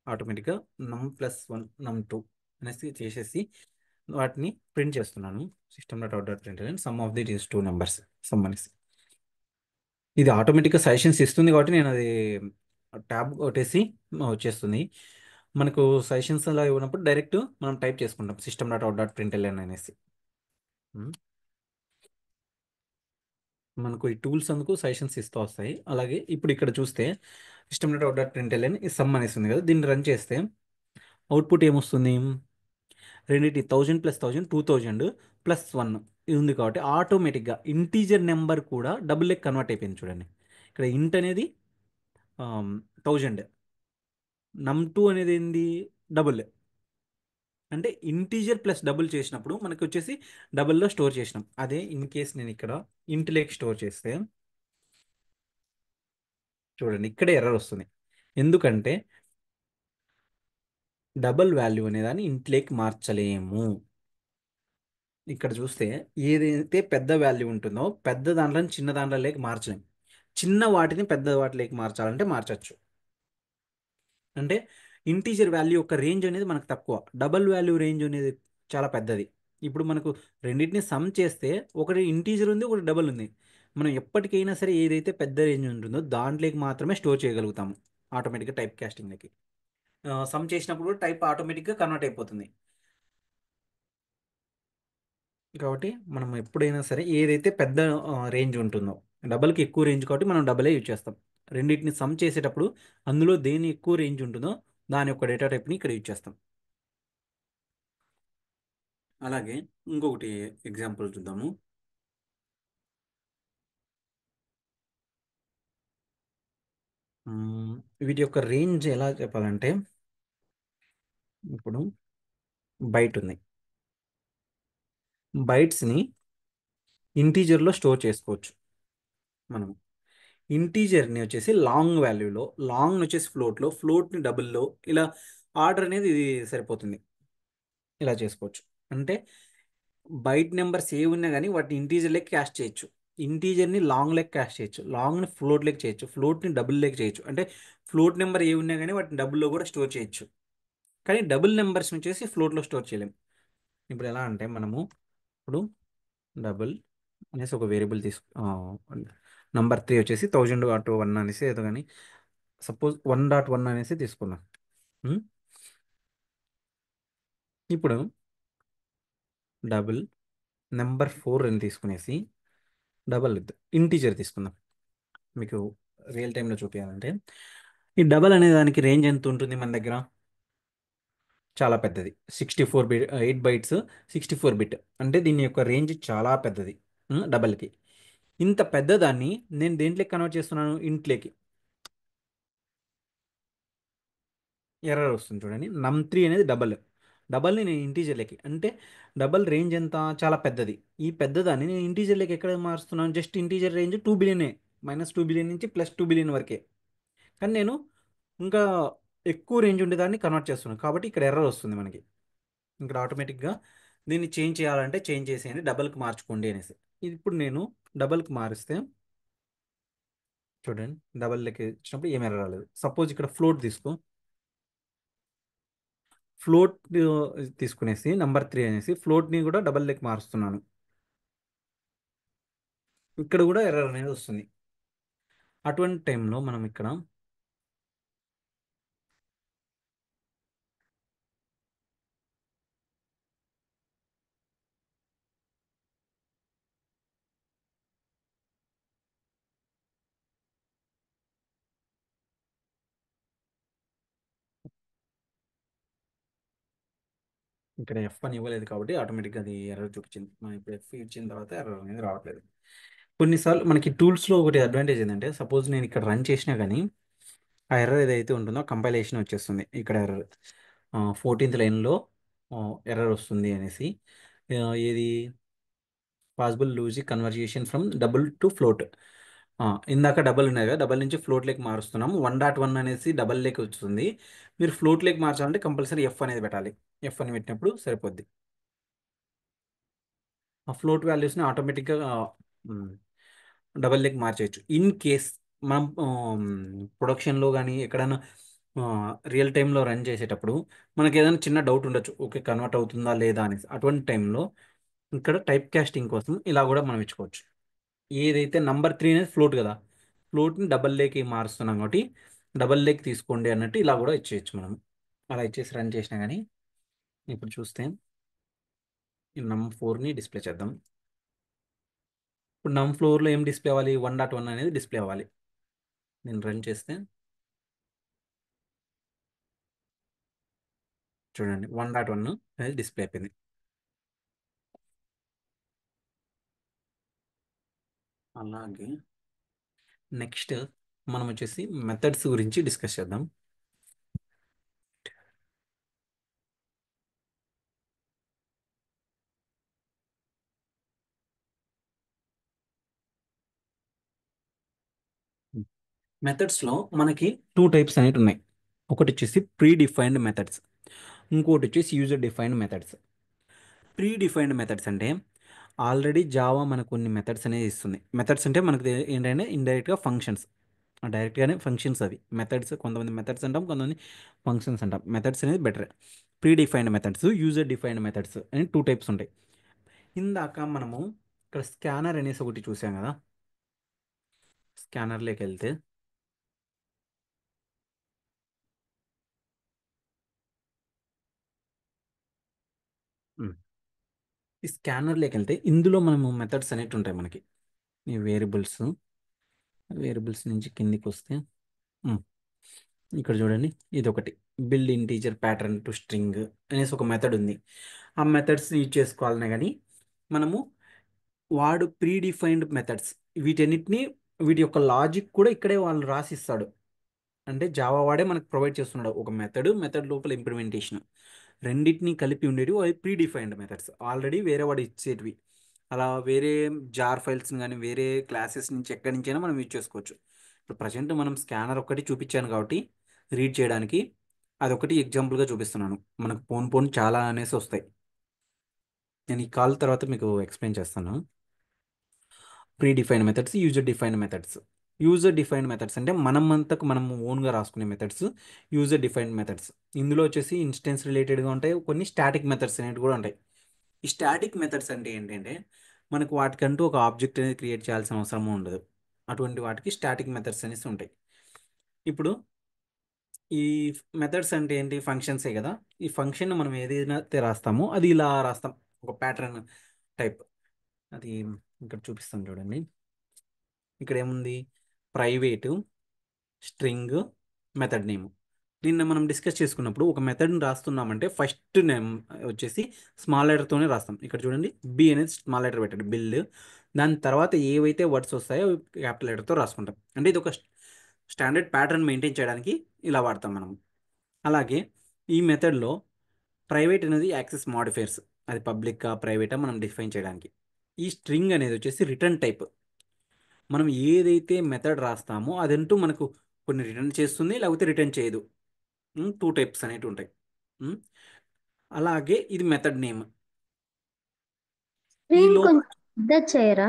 ఆటోమేటిక్గా. num+1 num2 అనేసి చేసేసి వాటిని ప్రింట్ చేస్తున్నాను. system.out.println some of the is 2 numbers sum అనేసి. ఇది ఆటోమేటిక్గా సజెషన్స్ ఇస్తుంది కాబట్టి నేను అది ట్యాబ్ కొట్టేసి వచ్చేస్తుంది. మనకు సజెషన్స్ అలా ఇవ్వనప్పుడు డైరెక్ట్ మనం టైప్ చేసుకుంటాం system.out.println అనేసి. ఉమ్. మనకు ఈ టూల్స్ అందుకు సజెషన్స్ ఇస్తూ వస్తాయి. అలాగే ఇప్పుడు ఇక్కడ చూస్తే system.out.println ఈ సమ్ అనేసి ఉంది కదా, దీన్ని రన్ చేస్తే అవుట్పుట్ ఏమొస్తుంది, రెండింటి 1000+1000 2000+1 ఇది ఉంది కాబట్టి ఆటోమేటిక్గా ఇంటీజర్ నెంబర్ కూడా డబుల్ లెక్ కన్వర్ట్ అయిపోయింది చూడండి. ఇక్కడ ఇంట్ అనేది 1000, num2 అనేది ఏంది డబుల్, అంటే ఇంటీజర్ ప్లస్ డబుల్ చేసినప్పుడు మనకి వచ్చేసి డబుల్లో స్టోర్ చేసినాం. అదే ఇన్ కేస్ నేను ఇక్కడ ఇంట్ లేక్ స్టోర్ చేస్తే చూడండి ఇక్కడే ఎర్రర్ వస్తుంది. ఎందుకంటే డబల్ వాల్యూ అనేదాన్ని ఇంట్లోకి మార్చలేము. ఇక్కడ చూస్తే ఏదైతే పెద్ద వాల్యూ ఉంటుందో పెద్ద దాంట్లో చిన్న దాంట్లోకి మార్చలేము. చిన్న వాటిని పెద్ద వాటిలోకి మార్చాలంటే మార్చచ్చు. అంటే ఇంటీజర్ వాల్యూ యొక్క రేంజ్ అనేది మనకు తక్కువ, డబల్ వాల్యూ రేంజ్ అనేది చాలా పెద్దది. ఇప్పుడు మనకు రెండింటిని సమ్ చేస్తే ఒకటి ఇంటీజర్ ఉంది, ఒకటి డబల్ ఉంది. మనం ఎప్పటికైనా సరే ఏదైతే పెద్ద రేంజ్ ఉంటుందో దాంట్లోకి మాత్రమే స్టోర్ చేయగలుగుతాము ఆటోమేటిక్గా టైప్ కాస్టింగ్లకి. సమ్ చేసినప్పుడు టైప్ ఆటోమేటిక్గా కన్వర్ట్ అయిపోతుంది. కాబట్టి మనం ఎప్పుడైనా సరే ఏదైతే పెద్ద రేంజ్ ఉంటుందో, డబల్కి ఎక్కువ రేంజ్ కాబట్టి మనం డబలే యూజ్ చేస్తాం. రెండింటిని సమ్ చేసేటప్పుడు అందులో దేని ఎక్కువ రేంజ్ ఉంటుందో దాని యొక్క డేటా టైప్ని ఇక్కడ యూజ్ చేస్తాం. అలాగే ఇంకొకటి ఎగ్జాంపుల్ చూద్దాము. మ్మ్, వీటి యొక్క రేంజ్ ఎలా చెప్పాలంటే, ఇప్పుడు బైట్ ఉంది. బైట్స్ని ఇంటీజర్లో స్టోర్ చేసుకోవచ్చు మనం. ఇంటీజర్ని వచ్చేసి లాంగ్ వాల్యూలో, లాంగ్ వచ్చేసి ఫ్లోట్లో, ఫ్లోట్ని డబుల్లో, ఇలా ఆర్డర్ అనేది ఇది సరిపోతుంది. ఇలా చేసుకోవచ్చు. అంటే బైట్ నెంబర్స్ ఏ ఉన్నా కానీ వాటిని ఇంటీజర్ లెక్క క్యాస్ట్ చేయొచ్చు. ఇంటీజర్ని లాంగ్ లెక్క క్యాస్ట్ చేయొచ్చు, లాంగ్ని ఫ్లోట్ లెక్క చేయొచ్చు, ఫ్లోట్ని డబుల్ లెక్క చేయొచ్చు. అంటే ఫ్లోట్ నెంబర్ ఏ ఉన్నా కానీ వాటిని డబుల్లో కూడా స్టోర్ చేయొచ్చు. కానీ డబుల్ నెంబర్స్ వచ్చేసి ఫ్లోట్లో స్టోర్ చేయలేం. ఇప్పుడు ఎలా అంటే మనము ఇప్పుడు డబుల్ అనేసి ఒక వేరియబుల్ నంబర్ 3 వచ్చేసి 1000.1 అనేసి ఏదో కానీ సపోజ్ 1.1 అనేసి తీసుకుందాం. ఉం? ఇప్పుడు డబుల్ నెంబర్ 4 అని తీసుకునేసి డబల్ ఇంటీజర్ తీసుకుందాం. మీకు రియల్ టైంలో చూపించాలంటే ఈ డబల్ అనే దానికి రేంజ్ ఎంత ఉంటుంది మన దగ్గర? చాలా పెద్దది. 64 బిట్, 8 బైట్స్, 64 బిట్. అంటే దీని యొక్క రేంజ్ చాలా పెద్దది డబల్కి. ఇంత పెద్దదాన్ని నేను దేంట్లోకి కన్వర్ట్ చేస్తున్నాను? ఇంట్లోకి. ఎర్రర్ వస్తుంది చూడండి. నమ్ 3 అనేది డబల్, డబల్ని నేను ఇంటీజర్లోకి, అంటే డబల్ రేంజ్ ఎంత? చాలా పెద్దది. ఈ పెద్దదాన్ని నేను ఇంటీజర్లోకి ఎక్కడ మారుస్తున్నాను? జస్ట్ ఇంటీజర్ రేంజ్ 2 బిలియనే, -2 బిలియన్ నుంచి +2 బిలియన్ వరకే. కానీ నేను ఇంకా ఎక్కువ రేంజ్ ఉండేదాన్ని కన్వర్ట్ చేస్తున్నాను కాబట్టి ఇక్కడ ఎర్రర్ వస్తుంది మనకి. ఇక్కడ ఆటోమేటిక్గా దీన్ని చేంజ్ చేయాలంటే చేంజ్ చేసేయండి, డబల్కి మార్చుకోండి అనేసి. ఇది ఇప్పుడు నేను డబల్కి మారిస్తే చూడండి, డబల్ లెక్క ఇచ్చినప్పుడు ఏం ఎర్రర్ రాలేదు. సపోజ్ ఇక్కడ ఫ్లోట్ తీసుకో, ఫ్లోట్ తీసుకునేసి నంబర్ 3 అనేసి ఫ్లోట్ని కూడా డబల్ లెక్క మారుస్తున్నాను. ఇక్కడ కూడా ఎర్రర్ అనేది వస్తుంది. అటువంటి టైంలో మనం ఇక్కడ ఇక్కడ ఎఫ్ అని ఇవ్వలేదు కాబట్టి ఆటోమేటిక్గా అది ఎర్రర్ చూపించింది. మనం ఇప్పుడు ఎఫ్ ఇచ్చిన తర్వాత ఎర్రర్ అనేది రావట్లేదు. కొన్నిసార్లు మనకి టూల్స్లో ఒకటి అడ్వాంటేజ్ ఏంటంటే, సపోజ్ నేను ఇక్కడ రన్ చేసినా కానీ ఆ ఎర్రర్ ఏదైతే ఉంటుందో కంపైలేషన్ వచ్చేస్తుంది. ఇక్కడ ఎర్రర్ 14th లైన్లో ఎర్రర్ వస్తుంది అనేసి. ఏది possible lossy conversion from double to float. ఇందాక డబల్ ఉన్నాయి కదా, డబల్ నుంచి ఫ్లోట్ లేక్ మారుస్తున్నాము. 1.1 అనేసి డబల్ లేక్ వస్తుంది. మీరు ఫ్లోట్ లేక్ మార్చాలంటే కంపల్సరీ ఎఫ్ అనేది పెట్టాలి. ఎఫ్ అని పెట్టినప్పుడు సరిపోద్ది. ఆ ఫ్లోట్ వాల్యూస్ని ఆటోమేటిక్గా డబల్ లేక్ మార్చేయచ్చు. ఇన్ కేస్ మనం ప్రొడక్షన్లో కానీ ఎక్కడైనా రియల్ టైంలో రన్ చేసేటప్పుడు మనకి ఏదైనా చిన్న డౌట్ ఉండొచ్చు, ఓకే కన్వర్ట్ అవుతుందా లేదా అనేసి. అటువంటి టైంలో ఇక్కడ టైప్ కాస్టింగ్ కోసం ఇలా కూడా మనం ఇచ్చుకోవచ్చు. ఏదైతే నంబర్ 3 అనేది ఫ్లోట్ కదా, ఫ్లోట్ని డబల్ లేక్ మారుస్తున్నాం కాబట్టి డబల్ లేక్ తీసుకోండి అన్నట్టు ఇలా కూడా ఇచ్చేయచ్చు మనం. అలా ఇచ్చేసి రన్ చేసినా కానీ ఇప్పుడు చూస్తే ఈ num4ని డిస్ప్లే చేద్దాం. ఇప్పుడు num4లో ఏం డిస్ప్లే అవ్వాలి? 1.1 అనేది డిస్ప్లే అవ్వాలి. నేను రన్ చేస్తే చూడండి 1.1 అనేది డిస్ప్లే అయిపోయింది. అలాగే నెక్స్ట్ మనం వచ్చేసి మెథడ్స్ గురించి డిస్కస్ చేద్దాం. మెథడ్స్లో మనకి 2 టైప్స్ అనేవి ఉన్నాయి. ఒకటి వచ్చేసి ప్రీ డిఫైన్డ్ మెథడ్స్, ఇంకోటి వచ్చేసి user defined methods. Pre defined methods అంటే ఆల్రెడీ జావా మనకు కొన్ని మెథడ్స్ అనేది ఇస్తుంది. మెథడ్స్ అంటే మనకు ఏంటంటే ఇండైరెక్ట్గా ఫంక్షన్స్, డైరెక్ట్గానే ఫంక్షన్స్ అవి మెథడ్స్. కొంతమంది మెథడ్స్ అంటాం, కొంతమంది ఫంక్షన్స్ అంటాం. మెథడ్స్ అనేది better. Pre defined methods, user defined methods అని టూ టైప్స్ ఉంటాయి. ఇందాక మనము ఇక్కడ స్కానర్ అనేసి ఒకటి చూసాం కదా. స్కానర్లోకి వెళ్తే ఉమ్, ఈ స్కానర్లోకి వెళ్తే ఇందులో మనము మెథడ్స్ అనేవి ఉంటాయి మనకి. ఈ వేరియబుల్స్, వేరియబుల్స్ నుంచి కిందికి వస్తే ఉమ్, ఇక్కడ చూడండి, ఇది ఒకటి build integer pattern to string అనేసి ఒక మెథడ్ ఉంది. ఆ మెథడ్స్ యూజ్ చేసుకోవాలనే కానీ మనము వాడు ప్రీ డిఫైన్డ్ మెథడ్స్ వీటన్నిటిని, వీటి యొక్క లాజిక్ కూడా ఇక్కడే వాళ్ళు రాసిస్తాడు. అంటే జావా వాడే మనకు ప్రొవైడ్ చేస్తున్నాడు ఒక మెథడ్, మెథడ్ లోపల ఇంప్లిమెంటేషన్ రెండింటిని కలిపి ఉండేవి అవి ప్రీ డిఫైన్డ్ మెథడ్స్. ఆల్రెడీ వేరే వాడు ఇచ్చేటివి. అలా వేరే జార్ ఫైల్స్ని కానీ వేరే క్లాసెస్ నుంచి ఎక్కడి నుంచైనా మనం యూజ్ చేసుకోవచ్చు. ఇప్పుడు ప్రజెంట్ మనం స్కానర్ ఒక్కటి చూపించాను కాబట్టి రీడ్ చేయడానికి అదొకటి ఎగ్జాంపుల్గా చూపిస్తున్నాను. మనకు పోన్ పోన్ చాలా అనేసి వస్తాయి. నేను ఈ కాల్ తర్వాత మీకు ఎక్స్ప్లెయిన్ చేస్తాను. Pre defined methods, user defined methods. User defined methods అంటే మనం అంతకు మనం ఓన్గా రాసుకునే మెథడ్స్ యూజర్ డిఫైన్డ్ మెథడ్స్. ఇందులో వచ్చేసి ఇన్స్టెన్స్ రిలేటెడ్గా ఉంటాయి, కొన్ని స్టాటిక్ మెథడ్స్ అనేవి కూడా ఉంటాయి. ఈ స్టాటిక్ మెథడ్స్ అంటే ఏంటంటే మనకు వాటికంటూ ఒక ఆబ్జెక్ట్ అనేది క్రియేట్ చేయాల్సిన అవసరం ఉండదు. అటువంటి వాటికి స్టాటిక్ మెథడ్స్ అనేసి ఉంటాయి. ఇప్పుడు ఈ మెథడ్స్ అంటే ఏంటి, ఫంక్షన్సే కదా. ఈ ఫంక్షన్ మనం ఏదైనా రాస్తామో అది ఇలా రాస్తాం, ఒక ప్యాటర్న్ టైప్. అది ఇక్కడ చూపిస్తాను చూడండి. ఇక్కడ ఏముంది, ప్రైవేటు స్ట్రింగ్ మెథడ్ నేమ్. నిన్న మనం డిస్కస్ చేసుకున్నప్పుడు ఒక మెథడ్ని రాస్తున్నామంటే ఫస్ట్ నేమ్ వచ్చేసి స్మాల్ లెటర్తోనే రాస్తాం. ఇక్కడ చూడండి, బి అనేది స్మాల్ లెటర్ పెట్టండి, బిల్డ్. దాని తర్వాత ఏవైతే వర్డ్స్ వస్తాయో అవి క్యాపిటల్ లెటర్తో రాసుకుంటాం. అంటే ఇది ఒక స్టాండర్డ్ ప్యాటర్న్ మెయింటైన్ చేయడానికి ఇలా వాడతాం మనం. అలాగే ఈ మెథడ్లో ప్రైవేట్ అనేది యాక్సెస్ మాడిఫైర్స్, అది పబ్లిక్గా ప్రైవేటా మనం డిఫైన్ చేయడానికి. ఈ స్ట్రింగ్ అనేది వచ్చేసి రిటర్న్ టైప్. మనం ఏదైతే మెథడ్ రాస్తామో అదంటూ మనకు కొన్ని రిటర్న్ చేస్తుంది, లేకపోతే రిటర్న్ చేయదు. టూ టైప్స్ అనేవి ఉంటాయి. ఉమ్, అలాగే ఇది మెథడ్ నేమ్. ఈ స్క్రీన్ లోపల కొంచెం పెద్ద చేయరా?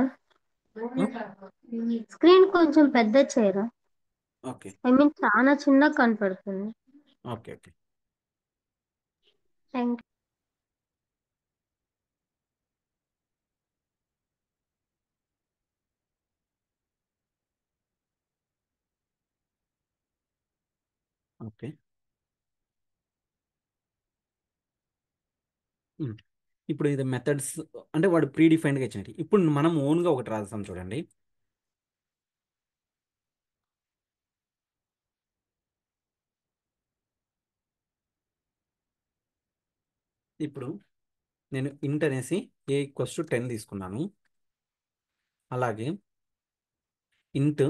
స్క్రీన్ కొంచెం పెద్ద చేయరా? ఓకే, ఐ మీన్ చాలా చిన్నగా కనపడుతుంది. Okay, okay, thank okay. Um, ఇప్పుడు ఇది మెథడ్స్ అంటే వాడు ప్రీ డిఫైన్డ్గా ఇచ్చినట్టు. ఇప్పుడు మనం ఓన్గా ఒకటి రాస్తాం చూడండి. ఇప్పుడు నేను ఇంట్ అనేసి a = 10 తీసుకున్నాను. అలాగే ఇంట్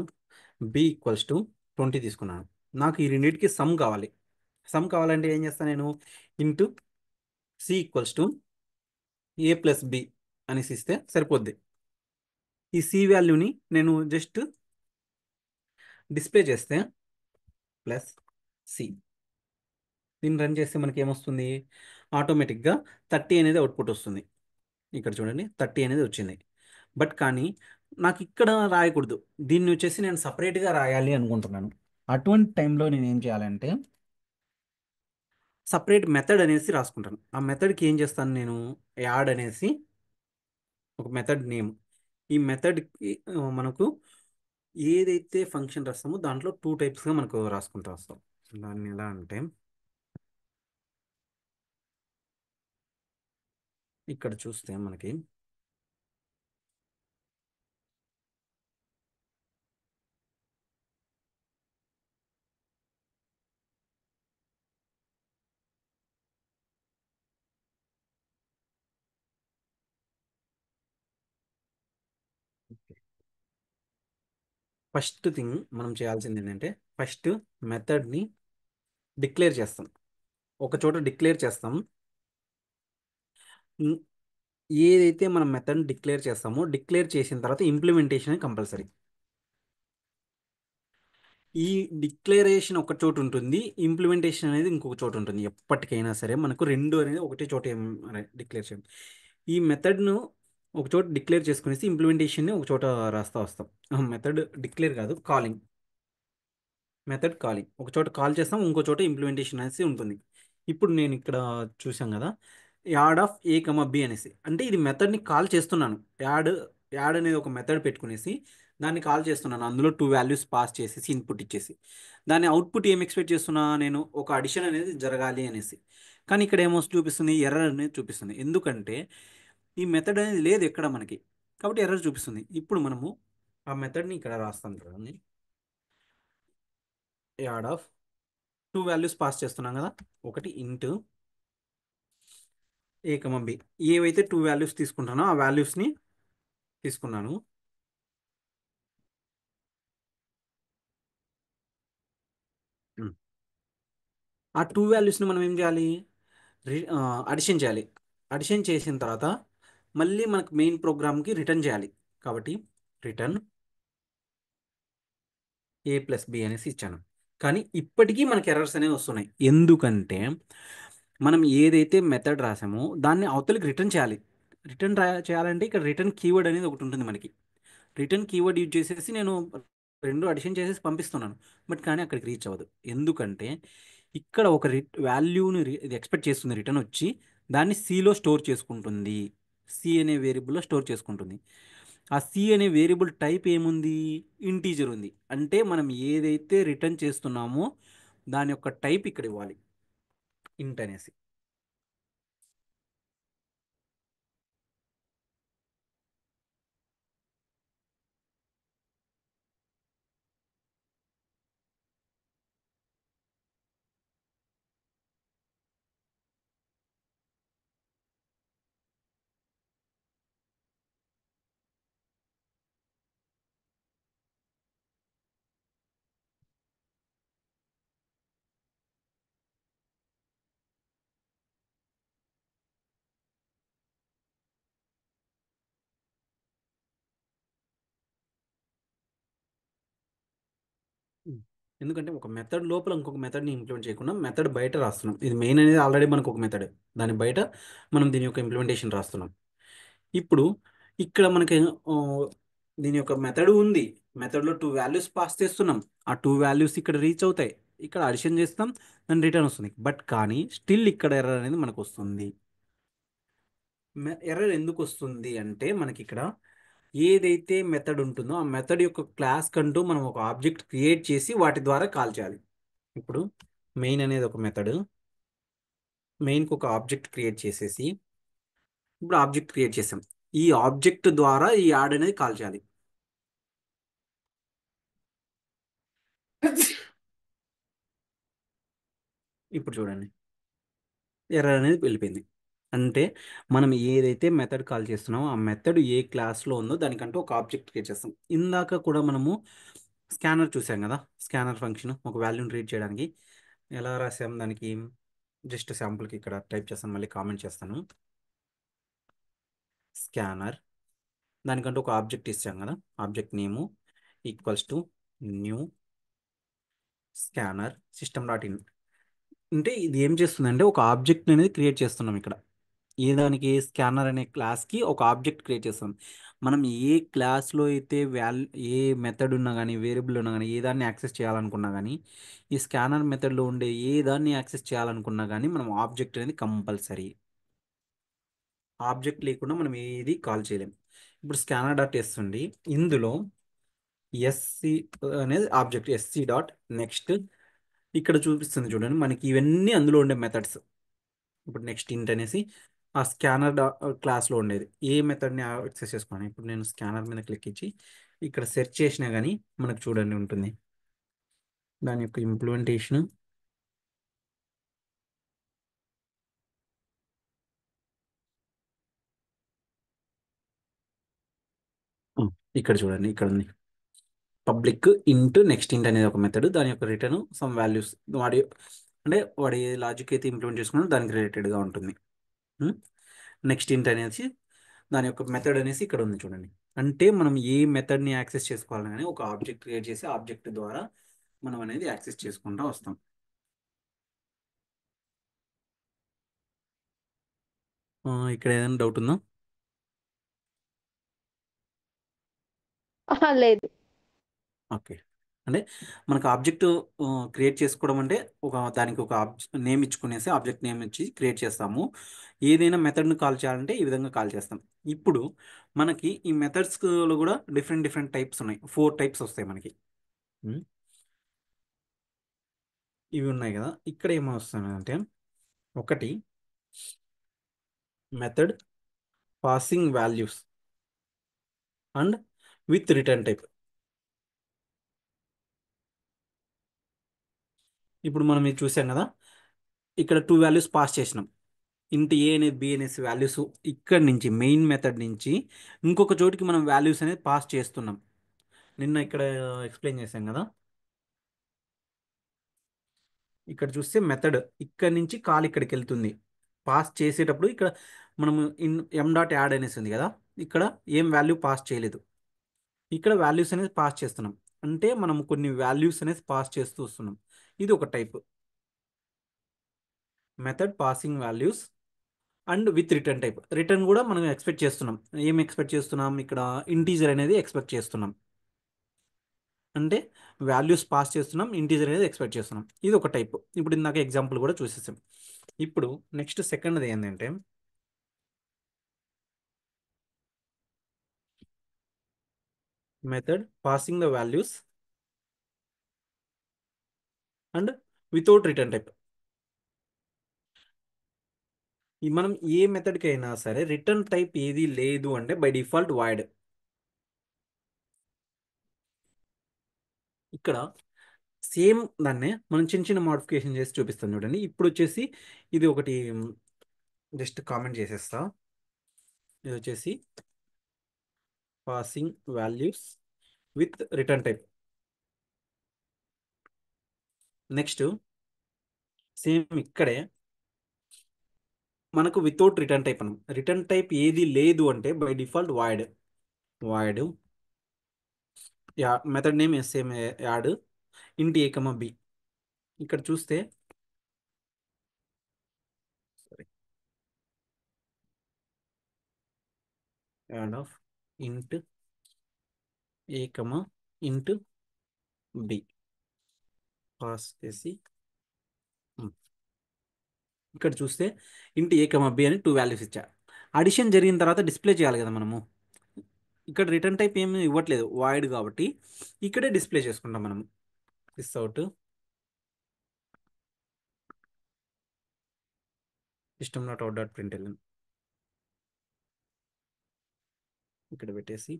b = 20 తీసుకున్నాను. నాకు ఈ రెండింటికి సమ్ కావాలి. సమ్ కావాలంటే ఏం చేస్తాను నేను, ఇంటూ c = a+b అనేసి ఇస్తే సరిపోద్ది. ఈ సి వాల్యూని నేను జస్ట్ డిస్ప్లే చేస్తే ప్లస్ సి, దీన్ని రన్ చేస్తే మనకి ఏమొస్తుంది, ఆటోమేటిక్గా 30 అనేది అవుట్పుట్ వస్తుంది. ఇక్కడ చూడండి 30 అనేది వచ్చింది. బట్ కానీ నాకు ఇక్కడ రాయకూడదు, దీన్ని వచ్చేసి నేను సపరేట్గా రాయాలి అనుకుంటున్నాను. అటువంటి టైంలో నేను ఏం చేయాలంటే సపరేట్ మెథడ్ అనేసి రాసుకుంటాను. ఆ మెథడ్కి ఏం చేస్తాను నేను, యాడ్ అనేసి ఒక మెథడ్ నేమ్. ఈ మెథడ్కి మనకు ఏదైతే ఫంక్షన్ రాస్తామో దాంట్లో టూ టైప్స్గా మనకు రాసుకుంటూ వస్తాం. దాన్ని ఎలా అంటే ఇక్కడ చూస్తే మనకి ఫస్ట్ థింగ్ మనం చేయాల్సింది ఏంటంటే ఫస్ట్ మెథడ్ని డిక్లేర్ చేస్తాం. ఒక చోట డిక్లేర్ చేస్తాం. ఇం- ఏదైతే మనం మెథడ్ని డిక్లేర్ చేస్తామో డిక్లేర్ చేసిన తర్వాత ఇంప్లిమెంటేషన్ కంపల్సరీ. ఈ డిక్లరేషన్ ఒక చోటు ఉంటుంది, ఇంప్లిమెంటేషన్ అనేది ఇంకొక చోటు ఉంటుంది. ఎప్పటికైనా సరే మనకు రెండు అనేది ఒకటే చోట డిక్లేర్ చేయం. ఈ మెథడ్ను ఒక చోట డిక్లేర్ చేసుకునేసి ఇంప్లిమెంటేషన్ని ఒక చోట రాస్తా వస్తాం. మెథడ్ డిక్లేర్ కాదు, కాలింగ్. మెథడ్ కాలింగ్ ఒక చోట కాల్ చేస్తాం, ఇంకో చోట ఇంప్లిమెంటేషన్ అనేసి ఉంటుంది. ఇప్పుడు నేను ఇక్కడ చూసాం కదా, add of A comma B అనేసి, అంటే ఇది మెథడ్ని కాల్ చేస్తున్నాను. యాడ్ యాడ్ అనేది ఒక మెథడ్ పెట్టుకునేసి దాన్ని కాల్ చేస్తున్నాను. అందులో టూ వాల్యూస్ పాస్ చేసేసి ఇన్పుట్ ఇచ్చేసి దాని అవుట్పుట్ ఏం ఎక్స్పెక్ట్ చేస్తున్నా నేను, ఒక అడిషన్ అనేది జరగాలి అనేసి. కానీ ఇక్కడ ఏమో చూపిస్తుంది, ఎర్రర్ అనేది చూపిస్తుంది. ఎందుకంటే ఈ మెథడ్ అనేది లేదు ఎక్కడ మనకి, కాబట్టి ఎర్రర్ చూపిస్తుంది. ఇప్పుడు మనము ఆ మెథడ్ని ఇక్కడ రాస్తాం కదా, add of two values pass చేస్తున్నాం కదా, ఒకటి ఇంటూ ఏ కమ బి. ఏవైతే టూ వాల్యూస్ తీసుకుంటానో ఆ వాల్యూస్ని తీసుకున్నాను. ఉమ్. ఆ టూ వాల్యూస్ని మనం ఏం చేయాలి, అడిషన్ చేయాలి. అడిషన్ చేసిన తర్వాత మళ్ళీ మనకు మెయిన్ ప్రోగ్రామ్కి రిటర్న్ చేయాలి. కాబట్టి రిటర్న్ ఏ ప్లస్ బి అనేసి ఇచ్చాను. కానీ ఇప్పటికీ మనకి ఎర్రర్స్ అనేవి వస్తున్నాయి. ఎందుకంటే మనం ఏదైతే మెథడ్ రాసామో దాన్ని అవతలికి రిటర్న్ చేయాలి. చేయాలంటే ఇక్కడ రిటర్న్ కీవర్డ్ అనేది ఒకటి ఉంటుంది మనకి. రిటర్న్ కీవర్డ్ యూజ్ చేసేసి నేను రెండు అడిషన్ చేసేసి పంపిస్తున్నాను. బట్ కానీ అక్కడికి రీచ్ అవ్వదు. ఎందుకంటే ఇక్కడ ఒక వాల్యూని ఇది ఎక్స్పెక్ట్ చేస్తుంది, రిటర్న్ వచ్చి దాన్ని సిలో స్టోర్ చేసుకుంటుంది. సి అనే వేరియబుల్లో స్టోర్ చేసుకుంటుంది. ఆ సి అనే వేరియబుల్ టైప్ ఏముంది, ఇంటీజర్ ఉంది. అంటే మనం ఏదైతే రిటర్న్ చేస్తున్నామో దాని యొక్క టైప్ ఇక్కడ ఇవ్వాలి, ఇంట్ అనేసి. ఉమ్. ఎందుకంటే ఒక మెథడ్ లోపల ఇంకొక మెథడ్ని ఇంప్లిమెంట్ చేయకుండా మెథడ్ బయట రాస్తున్నాం. ఇది మెయిన్ అనేది ఆల్రెడీ మనకు ఒక మెథడ్, దాని బయట మనం దీని యొక్క ఇంప్లిమెంటేషన్ రాస్తున్నాం. ఇప్పుడు ఇక్కడ మనకి ఆ, దీని యొక్క మెథడ్ ఉంది. మెథడ్లో టూ వాల్యూస్ పాస్ చేస్తున్నాం. ఆ టూ వాల్యూస్ ఇక్కడ రీచ్ అవుతాయి. ఇక్కడ అడిషన్ చేస్తాం, దాని రిటర్న్ వస్తుంది. బట్ కానీ స్టిల్ ఇక్కడ ఎర్రర్ అనేది మనకు వస్తుంది. ఎర్రర్ ఎందుకు వస్తుంది అంటే మనకి ఇక్కడ ఏదైతే మెథడ్ ఉంటుందో ఆ మెథడ్ యొక్క క్లాస్ కంటూ మనం ఒక ఆబ్జెక్ట్ క్రియేట్ చేసి వాటి ద్వారా కాల్ చేయాలి. ఇప్పుడు మెయిన్ అనేది ఒక మెథడ్, మెయిన్కి ఒక ఆబ్జెక్ట్ క్రియేట్ చేసేసి ఇప్పుడు ఆబ్జెక్ట్ క్రియేట్ చేసాం. ఈ ఆబ్జెక్ట్ ద్వారా ఈ యాడ్ అనేది కాల్ చేయాలి. ఇప్పుడు చూడండి, ఎర్రర్ అనేది వెళ్ళిపోయింది. అంటే మనం ఏదైతే మెథడ్ కాల్ చేస్తున్నామో ఆ మెథడ్ ఏ క్లాస్లో ఉందో దానికంటూ ఒక ఆబ్జెక్ట్ క్రియేట్ చేస్తాం. ఇందాక కూడా మనము స్కానర్ చూసాం కదా, స్కానర్ ఫంక్షన్ ఒక వాల్యూని రీడ్ చేయడానికి ఎలా రాసాం, దానికి జస్ట్ శాంపుల్కి ఇక్కడ టైప్ చేస్తాను, మళ్ళీ కామెంట్ చేస్తాను. స్కానర్ దానికంటూ ఒక ఆబ్జెక్ట్ ఇచ్చాం కదా, object name equals to new scanner system dot in. అంటే ఇది ఏం చేస్తుందంటే ఒక ఆబ్జెక్ట్ అనేది క్రియేట్ చేస్తున్నాం ఇక్కడ. ఏ దానికి, స్కానర్ అనే క్లాస్కి ఒక ఆబ్జెక్ట్ క్రియేట్ చేస్తాం. మనం ఏ క్లాస్లో అయితే ఏ మెథడ్ ఉన్నా కానీ, వేరియబుల్ ఉన్నా కానీ, ఏ దాన్ని యాక్సెస్ చేయాలనుకున్నా కానీ, ఈ స్కానర్ మెథడ్లో ఉండే ఏ దాన్ని యాక్సెస్ చేయాలనుకున్నా కానీ మనం ఆబ్జెక్ట్ అనేది కంపల్సరీ. ఆబ్జెక్ట్ లేకుండా మనం ఏది కాల్ చేయలేం. ఇప్పుడు స్కానర్ డాట్ ఎస్ ఉంది, ఇందులో ఎస్సి అనేది ఆబ్జెక్ట్, ఎస్సి డాట్ నెక్స్ట్ ఇక్కడ చూపిస్తుంది చూడండి మనకి ఇవన్నీ అందులో ఉండే మెథడ్స్. ఇప్పుడు నెక్స్ట్ ఇంట్ అనేసి ఆ స్కానర్ క్లాస్లో ఉండేది ఏ మెథడ్ని యాక్సెస్ చేసుకోండి. ఇప్పుడు నేను స్కానర్ మీద క్లిక్ ఇచ్చి ఇక్కడ సెర్చ్ చేసినా కానీ మనకు చూడండి ఉంటుంది దాని యొక్క ఇంప్లిమెంటేషన్. ఇక్కడ చూడండి, ఇక్కడ ఉంది పబ్లిక్ ఇంట్ నెక్స్ట్ ఇంట్ అనేది ఒక మెథడ్, దాని యొక్క రిటర్న్ సమ్ వాల్యూస్ వాడి, అంటే వాడి ఏ లాజిక్ అయితే ఇంప్లిమెంట్ చేసుకున్నాడో దానికి రిలేటెడ్గా ఉంటుంది. నెక్స్ట్ ఇంట్ అనేసి దాని యొక్క మెథడ్ అనేసి ఇక్కడ ఉంది చూడండి. అంటే మనం ఏ మెథడ్ని యాక్సెస్ చేసుకోవాలని కానీ ఒక ఆబ్జెక్ట్ క్రియేట్ చేసి ఆబ్జెక్ట్ ద్వారా మనం అనేది యాక్సెస్ చేసుకుంటూ వస్తాం. ఇక్కడ ఏదైనా డౌట్ ఉందా? ఆహా, లేదు. ఓకే. అంటే మనకు ఆబ్జెక్ట్ క్రియేట్ చేసుకోవడం అంటే దానికి ఒక నేమ్ ఇచ్చుకునేసి ఆబ్జెక్ట్ నేమ్ ఇచ్చి క్రియేట్ చేస్తాము. ఏదైనా మెథడ్ని కాల్ చేయాలంటే ఈ విధంగా కాల్ చేస్తాం. ఇప్పుడు మనకి ఈ మెథడ్స్లో కూడా డిఫరెంట్ డిఫరెంట్ టైప్స్ ఉన్నాయి. 4 టైప్స్ వస్తాయి మనకి. ఉమ్, ఇవి ఉన్నాయి కదా. ఇక్కడ ఏమొస్తాయంటే ఒకటి method passing values and with return type. ఇప్పుడు మనం ఇది చూసాం కదా, ఇక్కడ 2 వాల్యూస్ పాస్ చేసినాం. ఇంట్ ఏ అనేది బి అనేసి వాల్యూస్ ఇక్కడ నుంచి మెయిన్ మెథడ్ నుంచి ఇంకొక చోటికి మనం వాల్యూస్ అనేది పాస్ చేస్తున్నాం. నిన్న ఇక్కడ ఎక్స్ప్లెయిన్ చేశాం కదా. ఇక్కడ చూస్తే మెథడ్ ఇక్కడ నుంచి కాల్ ఇక్కడికి వెళ్తుంది. పాస్ చేసేటప్పుడు ఇక్కడ మనము ఎం డాట్ యాడ్ అనేసి ఉంది కదా, ఇక్కడ ఏం వాల్యూ పాస్ చేయలేదు. ఇక్కడ వాల్యూస్ అనేది పాస్ చేస్తున్నాం. అంటే మనం కొన్ని వాల్యూస్ అనేది పాస్ చేస్తూ వస్తున్నాం. ఇది ఒక type method passing values and with return type. Return కూడా మనం ఎక్స్పెక్ట్ చేస్తున్నాం. ఏం ఎక్స్పెక్ట్ చేస్తున్నాం? ఇక్కడ ఇంటీజర్ అనేది ఎక్స్పెక్ట్ చేస్తున్నాం. అంటే వాల్యూస్ పాస్ చేస్తున్నాం, ఇంటీజర్ అనేది ఎక్స్పెక్ట్ చేస్తున్నాం. ఇది ఒక టైప్. ఇప్పుడు ఇందాక ఎగ్జాంపుల్ కూడా చూసేసాం. ఇప్పుడు నెక్స్ట్ సెకండ్ది ఏంటంటే method passing the values and without return type. ఈ మనం ఏ మెథడ్కి అయినా సరే రిటర్న్ టైప్ ఏది లేదు అంటే బై డిఫాల్ట్ వాయిడ్. ఇక్కడ సేమ్ దాన్నే మనం చిన్న చిన్న మోడిఫికేషన్ చేసి చూపిస్తాం చూడండి. ఇప్పుడు వచ్చేసి ఇది ఒకటి జస్ట్ కామెంట్ చేసేస్తా. ఇది వచ్చేసి passing values with return type. Next same ఇక్కడే మనకు వితౌట్ రిటర్న్ టైప్ అనం. రిటర్న్ టైప్ ఏది లేదు అంటే by default void. Void method name same add ఇంటి ఏ కమా బి. ఇక్కడ చూస్తే సారీ, యాడ్ ఆఫ్ ఇంట్ ఏ కమా ఇంట్ బి పాస్ చేసి ఇక్కడ చూస్తే ఇంటి ఏ కమా బి అని 2 వాల్యూస్ ఇచ్చా. అడిషన్ జరిగిన తర్వాత డిస్ప్లే చేయాలి కదా మనము. ఇక్కడ రిటర్న్ టైప్ ఏమి ఇవ్వట్లేదు వాయిడ్ కాబట్టి ఇక్కడే డిస్ప్లే చేసుకుంటాం మనము. This out system dot out dot print ఇక్కడ పెట్టేసి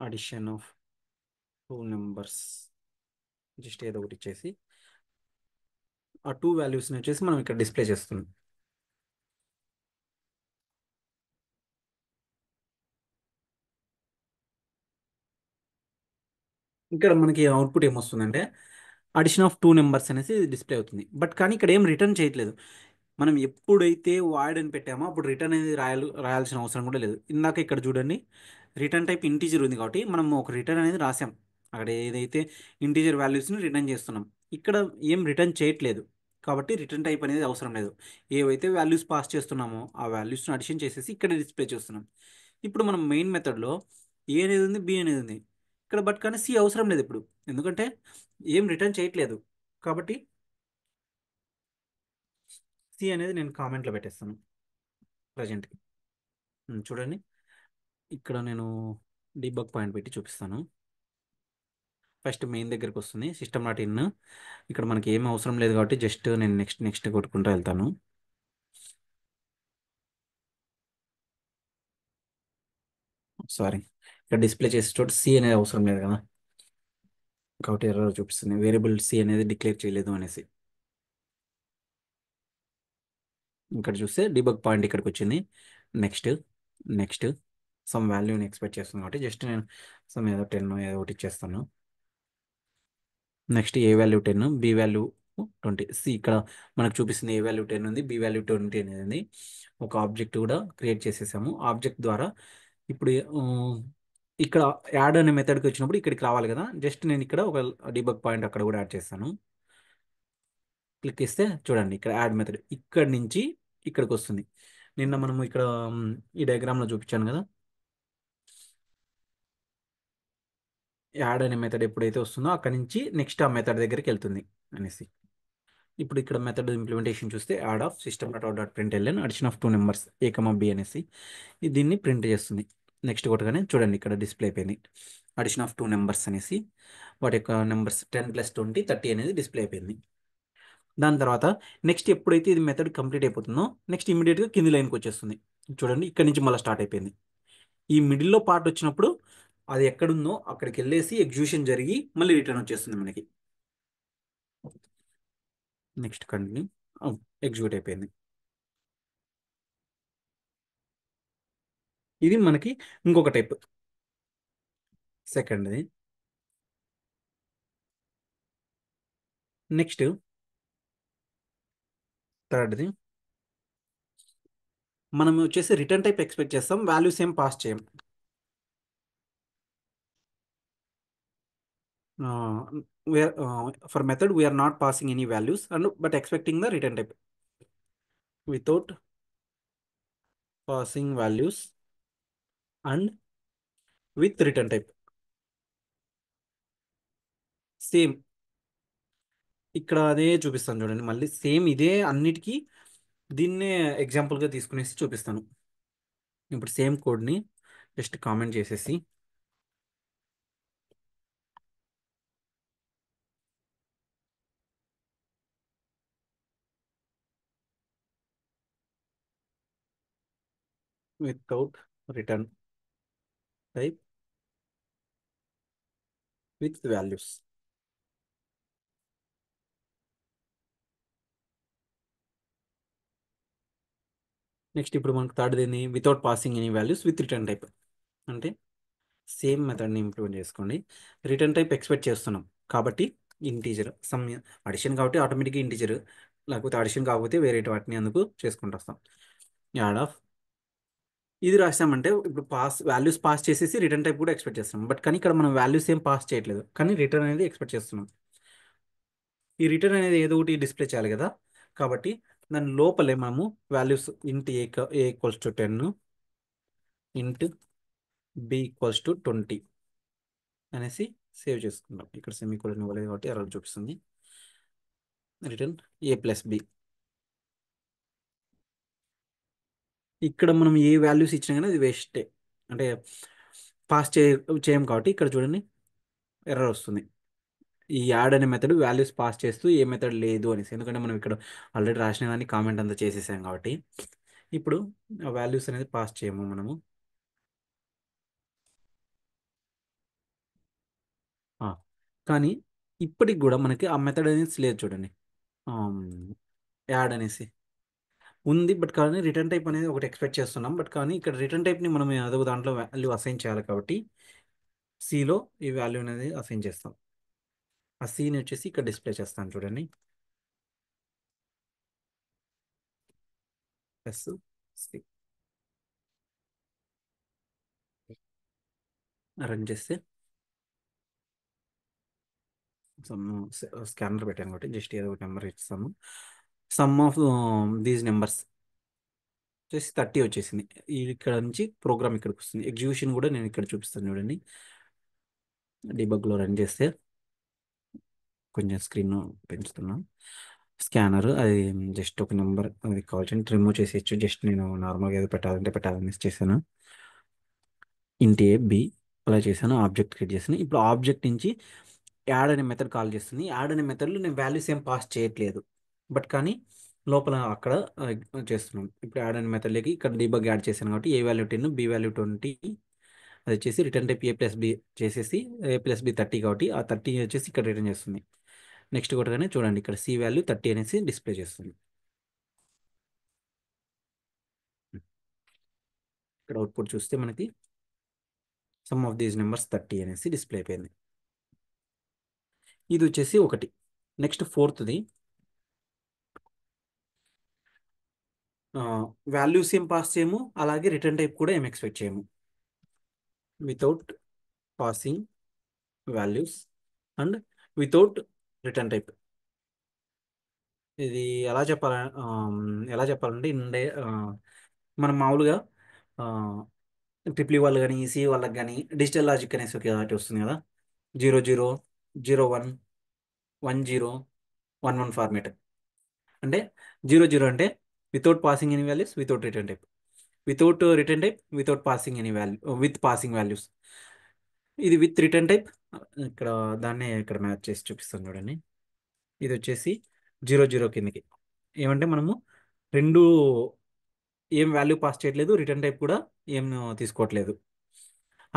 అడిషన్ ఆఫ్ 2 నెంబర్స్ జస్ట్ ఏదో ఒకటి ఇచ్చేసి ఆ 2 వాల్యూస్ని వచ్చేసి మనం ఇక్కడ డిస్ప్లే చేస్తున్నాం. ఇక్కడ మనకి అవుట్పుట్ ఏమొస్తుందంటే అడిషన్ ఆఫ్ 2 నెంబర్స్ అనేసి డిస్ప్లే అవుతుంది. బట్ కానీ ఇక్కడ ఏం రిటర్న్ చేయట్లేదు. మనం ఎప్పుడైతే వాయిడ్ అని పెట్టామో అప్పుడు రిటర్న్ అనేది రాయాల్సిన అవసరం కూడా లేదు. ఇందాక ఇక్కడ చూడండి, రిటర్న్ టైప్ ఇంటీజర్ ఉంది కాబట్టి మనం ఒక రిటర్న్ అనేది రాసాం. అక్కడ ఏదైతే ఇంటీజర్ వాల్యూస్ని రిటర్న్ చేస్తున్నాం, ఇక్కడ ఏం రిటర్న్ చేయట్లేదు. కాబట్టి రిటర్న్ టైప్ అనేది అవసరం లేదు. ఏవైతే వాల్యూస్ పాస్ చేస్తున్నామో ఆ వాల్యూస్ని అడిషన్ చేసేసి ఇక్కడ డిస్ప్లే చేస్తున్నాం. ఇప్పుడు మనం మెయిన్ మెథడ్లో ఏ అనేది ఉంది, బి అనేది ఉంది ఇక్కడ. బట్ కానీ సి అవసరం లేదు ఇప్పుడు, ఎందుకంటే ఏం రిటర్న్ చేయట్లేదు. కాబట్టి సి అనేది నేను కామెంట్లో పెట్టేస్తాను ప్రజెంట్కి. చూడండి, ఇక్కడ నేను డీబగ్ పాయింట్ పెట్టి చూపిస్తాను. ఫస్ట్ మెయిన్ దగ్గరికి వస్తుంది, సిస్టమ్ డాట్ ఇన్. ఇక్కడ మనకి ఏం అవసరం లేదు కాబట్టి జస్ట్ నేను నెక్స్ట్ నెక్స్ట్ కొట్టుకుంటూ వెళ్తాను. సారీ, ఇక్కడ డిస్ప్లే చేసే చోట సి అనేది అవసరం లేదు కదా, కాబట్టి ఎర్రర్ చూపిస్తుంది. వేరియబుల్ సి అనేది డిక్లేర్ చేయలేదు అనేసి. ఇక్కడ చూస్తే డిబగ్ పాయింట్ ఇక్కడికి వచ్చింది. నెక్స్ట్ నెక్స్ట్ సమ్ వాల్యూని ఎక్స్పెక్ట్ చేస్తుంది కాబట్టి జస్ట్ నేను సమ్ ఏదో 10 ఏదో ఒకటి ఇచ్చేస్తాను. నెక్స్ట్ ఏ వాల్యూ 10, బి వాల్యూ 20. సి ఇక్కడ మనకు చూపిస్తుంది ఏ వాల్యూ 10 ఉంది, బి వాల్యూ 20 అనేది ఉంది. ఒక ఆబ్జెక్ట్ కూడా క్రియేట్ చేసేసాము. ఆబ్జెక్ట్ ద్వారా ఇప్పుడు ఇక్కడ యాడ్ అనే మెథడ్కి వచ్చినప్పుడు ఇక్కడికి రావాలి కదా, జస్ట్ నేను ఇక్కడ ఒక డీబగ్ పాయింట్ అక్కడ కూడా యాడ్ చేస్తాను. క్లిక్ ఇస్తే చూడండి ఇక్కడ యాడ్ మెథడ్ ఇక్కడ నుంచి ఇక్కడికి వస్తుంది. నిన్న మనము ఇక్కడ ఈ డయాగ్రామ్లో చూపించాను కదా, యాడ్ అనే మెథడ్ ఎప్పుడైతే వస్తుందో అక్కడ నుంచి నెక్స్ట్ ఆ మెథడ్ దగ్గరికి వెళ్తుంది అనేసి. ఇప్పుడు ఇక్కడ మెథడ్ ఇంప్లిమెంటేషన్ చూస్తే add of system dot out dot print LN addition of 2 numbers A comma B అనేసి దీన్ని ప్రింట్ చేస్తుంది. నెక్స్ట్ కొట్టగానే చూడండి ఇక్కడ డిస్ప్లే అయిపోయింది అడిషన్ ఆఫ్ 2 నెంబర్స్ అనేసి. వాటి యొక్క నెంబర్స్ 10 + 20 30 అనేది డిస్ప్లే అయిపోయింది. దాని తర్వాత నెక్స్ట్ ఎప్పుడైతే ఇది మెథడ్ కంప్లీట్ అయిపోతుందో నెక్స్ట్ ఇమీడియట్గా కింది లైన్కి వచ్చేస్తుంది. చూడండి ఇక్కడ నుంచి మళ్ళీ స్టార్ట్ అయిపోయింది. ఈ మిడిల్లో పార్ట్ వచ్చినప్పుడు అది ఎక్కడుందో అక్కడికి వెళ్ళేసి ఎగ్జిక్యూషన్ జరిగి మళ్ళీ రిటర్న్ వచ్చేస్తుంది మనకి. నెక్స్ట్ కంటిన్యూ, ఎగ్జిక్యూట్ అయిపోయింది. ఇది మనకి ఇంకొక టైప్, సెకండ్ది. నెక్స్ట్ థర్డ్ది మనం వచ్చేసి రిటర్న్ టైప్ ఎక్స్పెక్ట్ చేస్తాం, వాల్యూస్ ఏం పాస్ చేయం. For method we're not passing any values and but expecting the return type without passing values and with return type. Same ఇక్కడ అదే చూపిస్తాను చూడండి, మళ్ళీ సేమ్ ఇదే అన్నిటికీ దీన్నే ఎగ్జాంపుల్గా తీసుకునేసి చూపిస్తాను. ఇప్పుడు సేమ్ కోడ్ని జస్ట్ కామెంట్ చేసేసి without return type with values. Next ఇప్పుడు మనకు థర్డ్ ఏంది, without passing any values with return type. అంటే సేమ్ మెథడ్ని ఇంప్లిమెంట్ చేసుకోండి. రిటర్న్ టైప్ ఎక్స్పెక్ట్ చేస్తున్నాం కాబట్టి ఇంటీజర్, సమ్ అడిషన్ కాబట్టి ఆటోమేటిక్గా ఇంటీజర్, లేకపోతే అడిషన్ కాకపోతే వేరే వాటిని అందుకు చేసుకుంటూ వస్తాం. యాడ్ ఆఫ్ ఇది రాసామంటే ఇప్పుడు వాల్యూస్ పాస్ చేసేసి రిటర్న్ టైప్ కూడా ఎక్స్పెక్ట్ చేస్తున్నాం. బట్ కానీ ఇక్కడ మనం వాల్యూస్ ఏం పాస్ చేయట్లేదు, కానీ రిటర్న్ అనేది ఎక్స్పెక్ట్ చేస్తున్నాం. ఈ రిటర్న్ అనేది ఏదో ఒకటి డిస్ప్లే చేయాలి కదా, కాబట్టి దాని లోపలే మనము వాల్యూస్ ఇంట్ ఏ ఈక్వల్స్ టు 10, ఇంట్ బి ఈక్వల్స్ టు 20 అనేసి సేవ్ చేసుకుంటాం. ఇక్కడ సెమీకోలన్ ఇవ్వలేదు కాబట్టి ఎర్రర్ చూపిస్తుంది. Return a+b. ఇక్కడ మనం ఏ వాల్యూస్ ఇచ్చినా కానీ అది వేస్టే, అంటే పాస్ చేయం కాబట్టి ఇక్కడ చూడండి ఎర్రర్ వస్తుంది. ఈ యాడ్ అనే మెథడ్ వాల్యూస్ పాస్ చేస్తూ ఏ మెథడ్ లేదు అనేసి, ఎందుకంటే మనం ఇక్కడ ఆల్రెడీ రాసిన దాన్ని కామెంట్ అంతా చేసేసాం కాబట్టి ఇప్పుడు ఆ వాల్యూస్ అనేది పాస్ చేయము మనము. ఆ, కానీ ఇప్పటికి కూడా మనకి ఆ మెథడ్ అనేది లేదు చూడండి, యాడ్ అనేసి ఉంది. బట్ కానీ రిటర్న్ టైప్ అనేది ఒకటి ఎక్స్పెక్ట్ చేస్తున్నాం, బట్ కానీ ఇక్కడ రిటర్న్ టైప్ని మనం అదొక దాంట్లో వాల్యూ అసైన్ చేయాలి కాబట్టి సిలో ఈ వాల్యూ అనేది అసైన్ చేస్తాం. ఆ సీని వచ్చేసి ఇక్కడ డిస్ప్లే చేస్తాను చూడండి, ప్లస్ సి. రన్ చేస్తే సమ్ స్కానర్ పెట్టాను కాబట్టి జస్ట్ ఏదో ఒక నెంబర్ ఇస్తాము. సమ్ ఆఫ్ దీస్ నెంబర్స్ వచ్చేసి 30 వచ్చేసింది. ఇక్కడ నుంచి ప్రోగ్రామ్ ఇక్కడికి వస్తుంది. ఎగ్జిక్యూషన్ కూడా నేను ఇక్కడ చూపిస్తాను చూడండి. డీబగ్లో రన్ చేస్తే కొంచెం స్క్రీన్ పెంచుతున్నాం. స్కానర్ అది జస్ట్ ఒక నెంబర్ అది కావాల్సింది రిమూవ్ చేసేయచ్చు. జస్ట్ నేను నార్మల్గా ఏదో పెట్టాలంటే పెట్టాలని చేశాను. ఇంట్ ఏ బి అలా చేశాను, ఆబ్జెక్ట్ క్రియేట్ చేశాను. ఇప్పుడు ఆబ్జెక్ట్ నుంచి యాడ్ అనే మెథడ్ కాల్ చేస్తుంది. యాడ్ అనే మెథడ్లో నేను వాల్యూస్ ఏం పాస్ చేయట్లేదు, బట్ కానీ లోపల అక్కడ చేస్తున్నాం. ఇప్పుడు యాడ్ అనే మెథడ్లోకి ఇక్కడ డీబగ్ యాడ్ చేశాను కాబట్టి ఏ వాల్యూ 10 బి వాల్యూ 20, అది వచ్చేసి రిటర్న్ టైప్ a+b చేసేసి a+b 30 కాబట్టి ఆ 30 వచ్చేసి ఇక్కడ రిటర్న్ చేస్తుంది. నెక్స్ట్ కొట్టగానే చూడండి ఇక్కడ సి వాల్యూ 30 అనేసి డిస్ప్లే చేస్తుంది. ఇక్కడ అవుట్పుట్ చూస్తే మనకి సమ్ ఆఫ్ దీస్ నెంబర్స్ 30 అనేసి డిస్ప్లే అయిపోయింది. ఇది వచ్చేసి ఒకటి. నెక్స్ట్ ఫోర్త్ది వాల్యూస్ ఏం పాస్ చేయము, అలాగే రిటర్న్ టైప్ కూడా ఏం ఎక్స్పెక్ట్ చేయము. Without passing values and without return type. ఇది ఎలా చెప్పాల ఎలా చెప్పాలంటే మనం మామూలుగా ట్రిపుల్ వాళ్ళకి కానీ ఈసీ వాళ్ళకి కానీ డిజిటల్ లాజిక్ అనేసి ఒకటి వస్తుంది కదా, 00, 01, 10, 11 ఫార్మేట్. అంటే 00 అంటే without passing any values, without return type, without return type, without passing any value, with passing values. ఇది విత్ రిటర్న్ టైప్. ఇక్కడ దాన్నే ఇక్కడ మ్యాచ్ చేసి చూపిస్తాను చూడండి. ఇది వచ్చేసి 00 కిందకి. ఏమంటే మనము రెండు ఏం వాల్యూ పాస్ చేయట్లేదు, రిటర్న్ టైప్ కూడా ఏం తీసుకోవట్లేదు.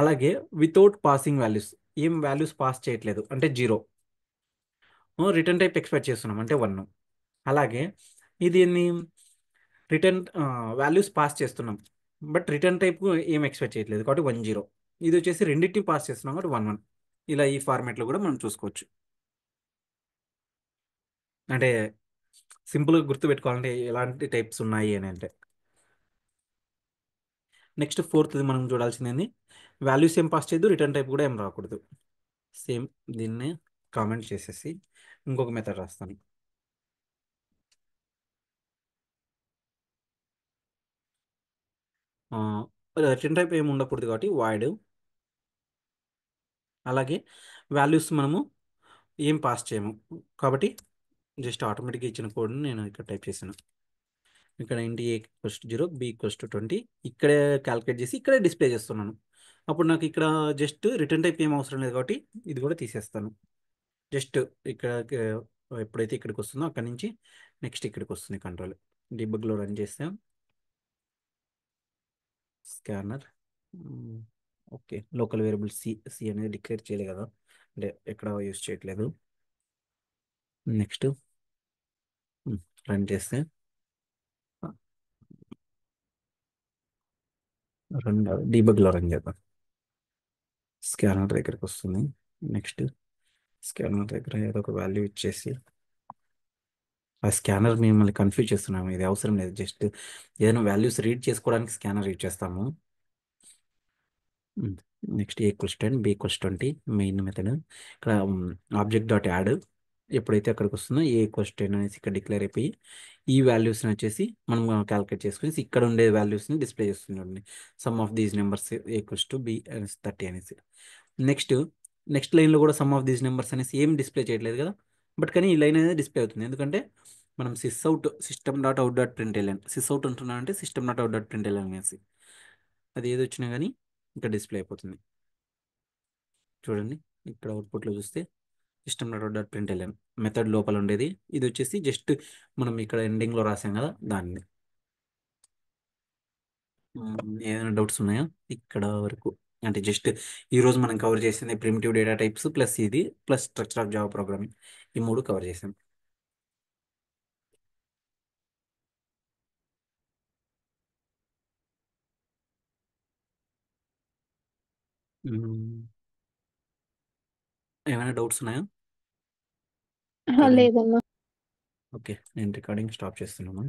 అలాగే వితౌట్ పాసింగ్ వాల్యూస్, ఏం వాల్యూస్ పాస్ చేయట్లేదు అంటే 0, రిటర్న్ టైప్ ఎక్స్పెక్ట్ చేస్తున్నాం అంటే 1. అలాగే ఇది రిటర్న్ వాల్యూస్ పాస్ చేస్తున్నాం బట్ రిటర్న్ టైప్ ఏం ఎక్స్పెక్ట్ చేయట్లేదు కాబట్టి 10. ఇది వచ్చేసి రెండింటిని పాస్ చేస్తున్నాం కాబట్టి 11. ఇలా ఈ ఫార్మాట్లో కూడా మనం చూసుకోవచ్చు. అంటే సింపుల్గా గుర్తుపెట్టుకోవాలంటే ఎలాంటి టైప్స్ ఉన్నాయి అని అంటే. నెక్స్ట్ ఫోర్త్ది మనం చూడాల్సింది వాల్యూస్ ఏం పాస్ చేయదు, రిటర్న్ టైప్ కూడా ఏం రాకూడదు. సేమ్ దీన్నే కామెంట్ చేసేసి ఇంకొక మెథడ్ రాస్తాను. రిటర్న్ టైప్ ఏమి ఉండకూడదు కాబట్టి వాయిడ్. అలాగే వాల్యూస్ మనము ఏం పాస్ చేయము కాబట్టి జస్ట్ ఆటోమేటిక్గా ఇచ్చిన కోడ్ని నేను ఇక్కడ టైప్ చేశాను. ఇక్కడ int A equals to 0, B equals to 20 ఇక్కడే క్యాలిక్యులేట్ చేసి ఇక్కడే డిస్ప్లే చేస్తున్నాను. అప్పుడు నాకు ఇక్కడ జస్ట్ రిటర్న్ టైప్ ఏం అవసరం లేదు కాబట్టి ఇది కూడా తీసేస్తాను. జస్ట్ ఇక్కడ ఎప్పుడైతే ఇక్కడికి వస్తుందో అక్కడి నుంచి నెక్స్ట్ ఇక్కడికి వస్తుంది కంట్రోల్. డిబగ్లో రన్ చేస్తాం. Scanner. Okay, local variable C C అనేది డిక్లేర్ చేయలేదు కదా, అంటే ఎక్కడ యూస్ చేయట్లేదు. నెక్స్ట్ రన్ చేస్తే రన్ డీబగ్లో రన్ చేద్దాం. స్కానర్ దగ్గరికి వస్తుంది. నెక్స్ట్ స్కానర్ దగ్గర ఏదో ఒక వాల్యూ ఇచ్చేసి, ఆ స్కానర్ మిమ్మల్ని కన్ఫ్యూజ్ చేస్తున్నాము, ఇది అవసరం లేదు, జస్ట్ ఏదైనా వాల్యూస్ రీడ్ చేసుకోవడానికి స్కానర్ యూజ్ చేస్తాము. Next A equals 10, B equals 20 main method. ఇక్కడ ఆబ్జెక్ట్ డాట్ యాడ్ ఎప్పుడైతే అక్కడికి వస్తుందో ఏ ఈక్వల్స్ 10 అనేసి ఇక్కడ డిక్లేర్ అయిపోయి ఈ వాల్యూస్ని వచ్చేసి మనం క్యాలిక్యులేట్ చేసుకుని ఇక్కడ ఉండే వాల్యూస్ని డిస్ప్లే చేస్తుంది. Some of these numbers equals to be 30 అనేసి. నెక్స్ట్ నెక్స్ట్ లైన్లో కూడా సమ్ ఆఫ్ దీస్ నెంబర్స్ అనేసి ఏం డిస్ప్లే చేయట్లేదు కదా, బట్ కానీ ఈ లైన్ అనేది డిస్ప్లే అవుతుంది ఎందుకంటే మనం sys out system dot out dot print వెళ్ళాను. సిస్ అవుట్ ఉంటున్నా అంటే system dot out dot print వెళ్ళాను అనేసి అది ఏది వచ్చినా కానీ ఇక్కడ డిస్ప్లే అయిపోతుంది. చూడండి ఇక్కడ అవుట్పుట్లో చూస్తే system dot out dot print వెళ్ళాను మెథడ్ లోపల ఉండేది. ఇది వచ్చేసి జస్ట్ మనం ఇక్కడ ఎండింగ్లో రాసాం కదా దాన్ని. ఏదైనా డౌట్స్ ఉన్నాయా ఇక్కడ వరకు? అంటే జస్ట్ ఈరోజు మనం కవర్ చేసింది ప్రిమిటివ్ డేటా టైప్స్ ప్లస్ ఇది plus structure of Java programming, ఈ మూడు కవర్ చేసాం. మ్మ్. ఏమైనా డౌట్స్ ఉన్నాయా కోడింగ్? లేదమ్మా. ఓకే, నేను రికార్డింగ్ స్టాప్ చేస్తున్నాను.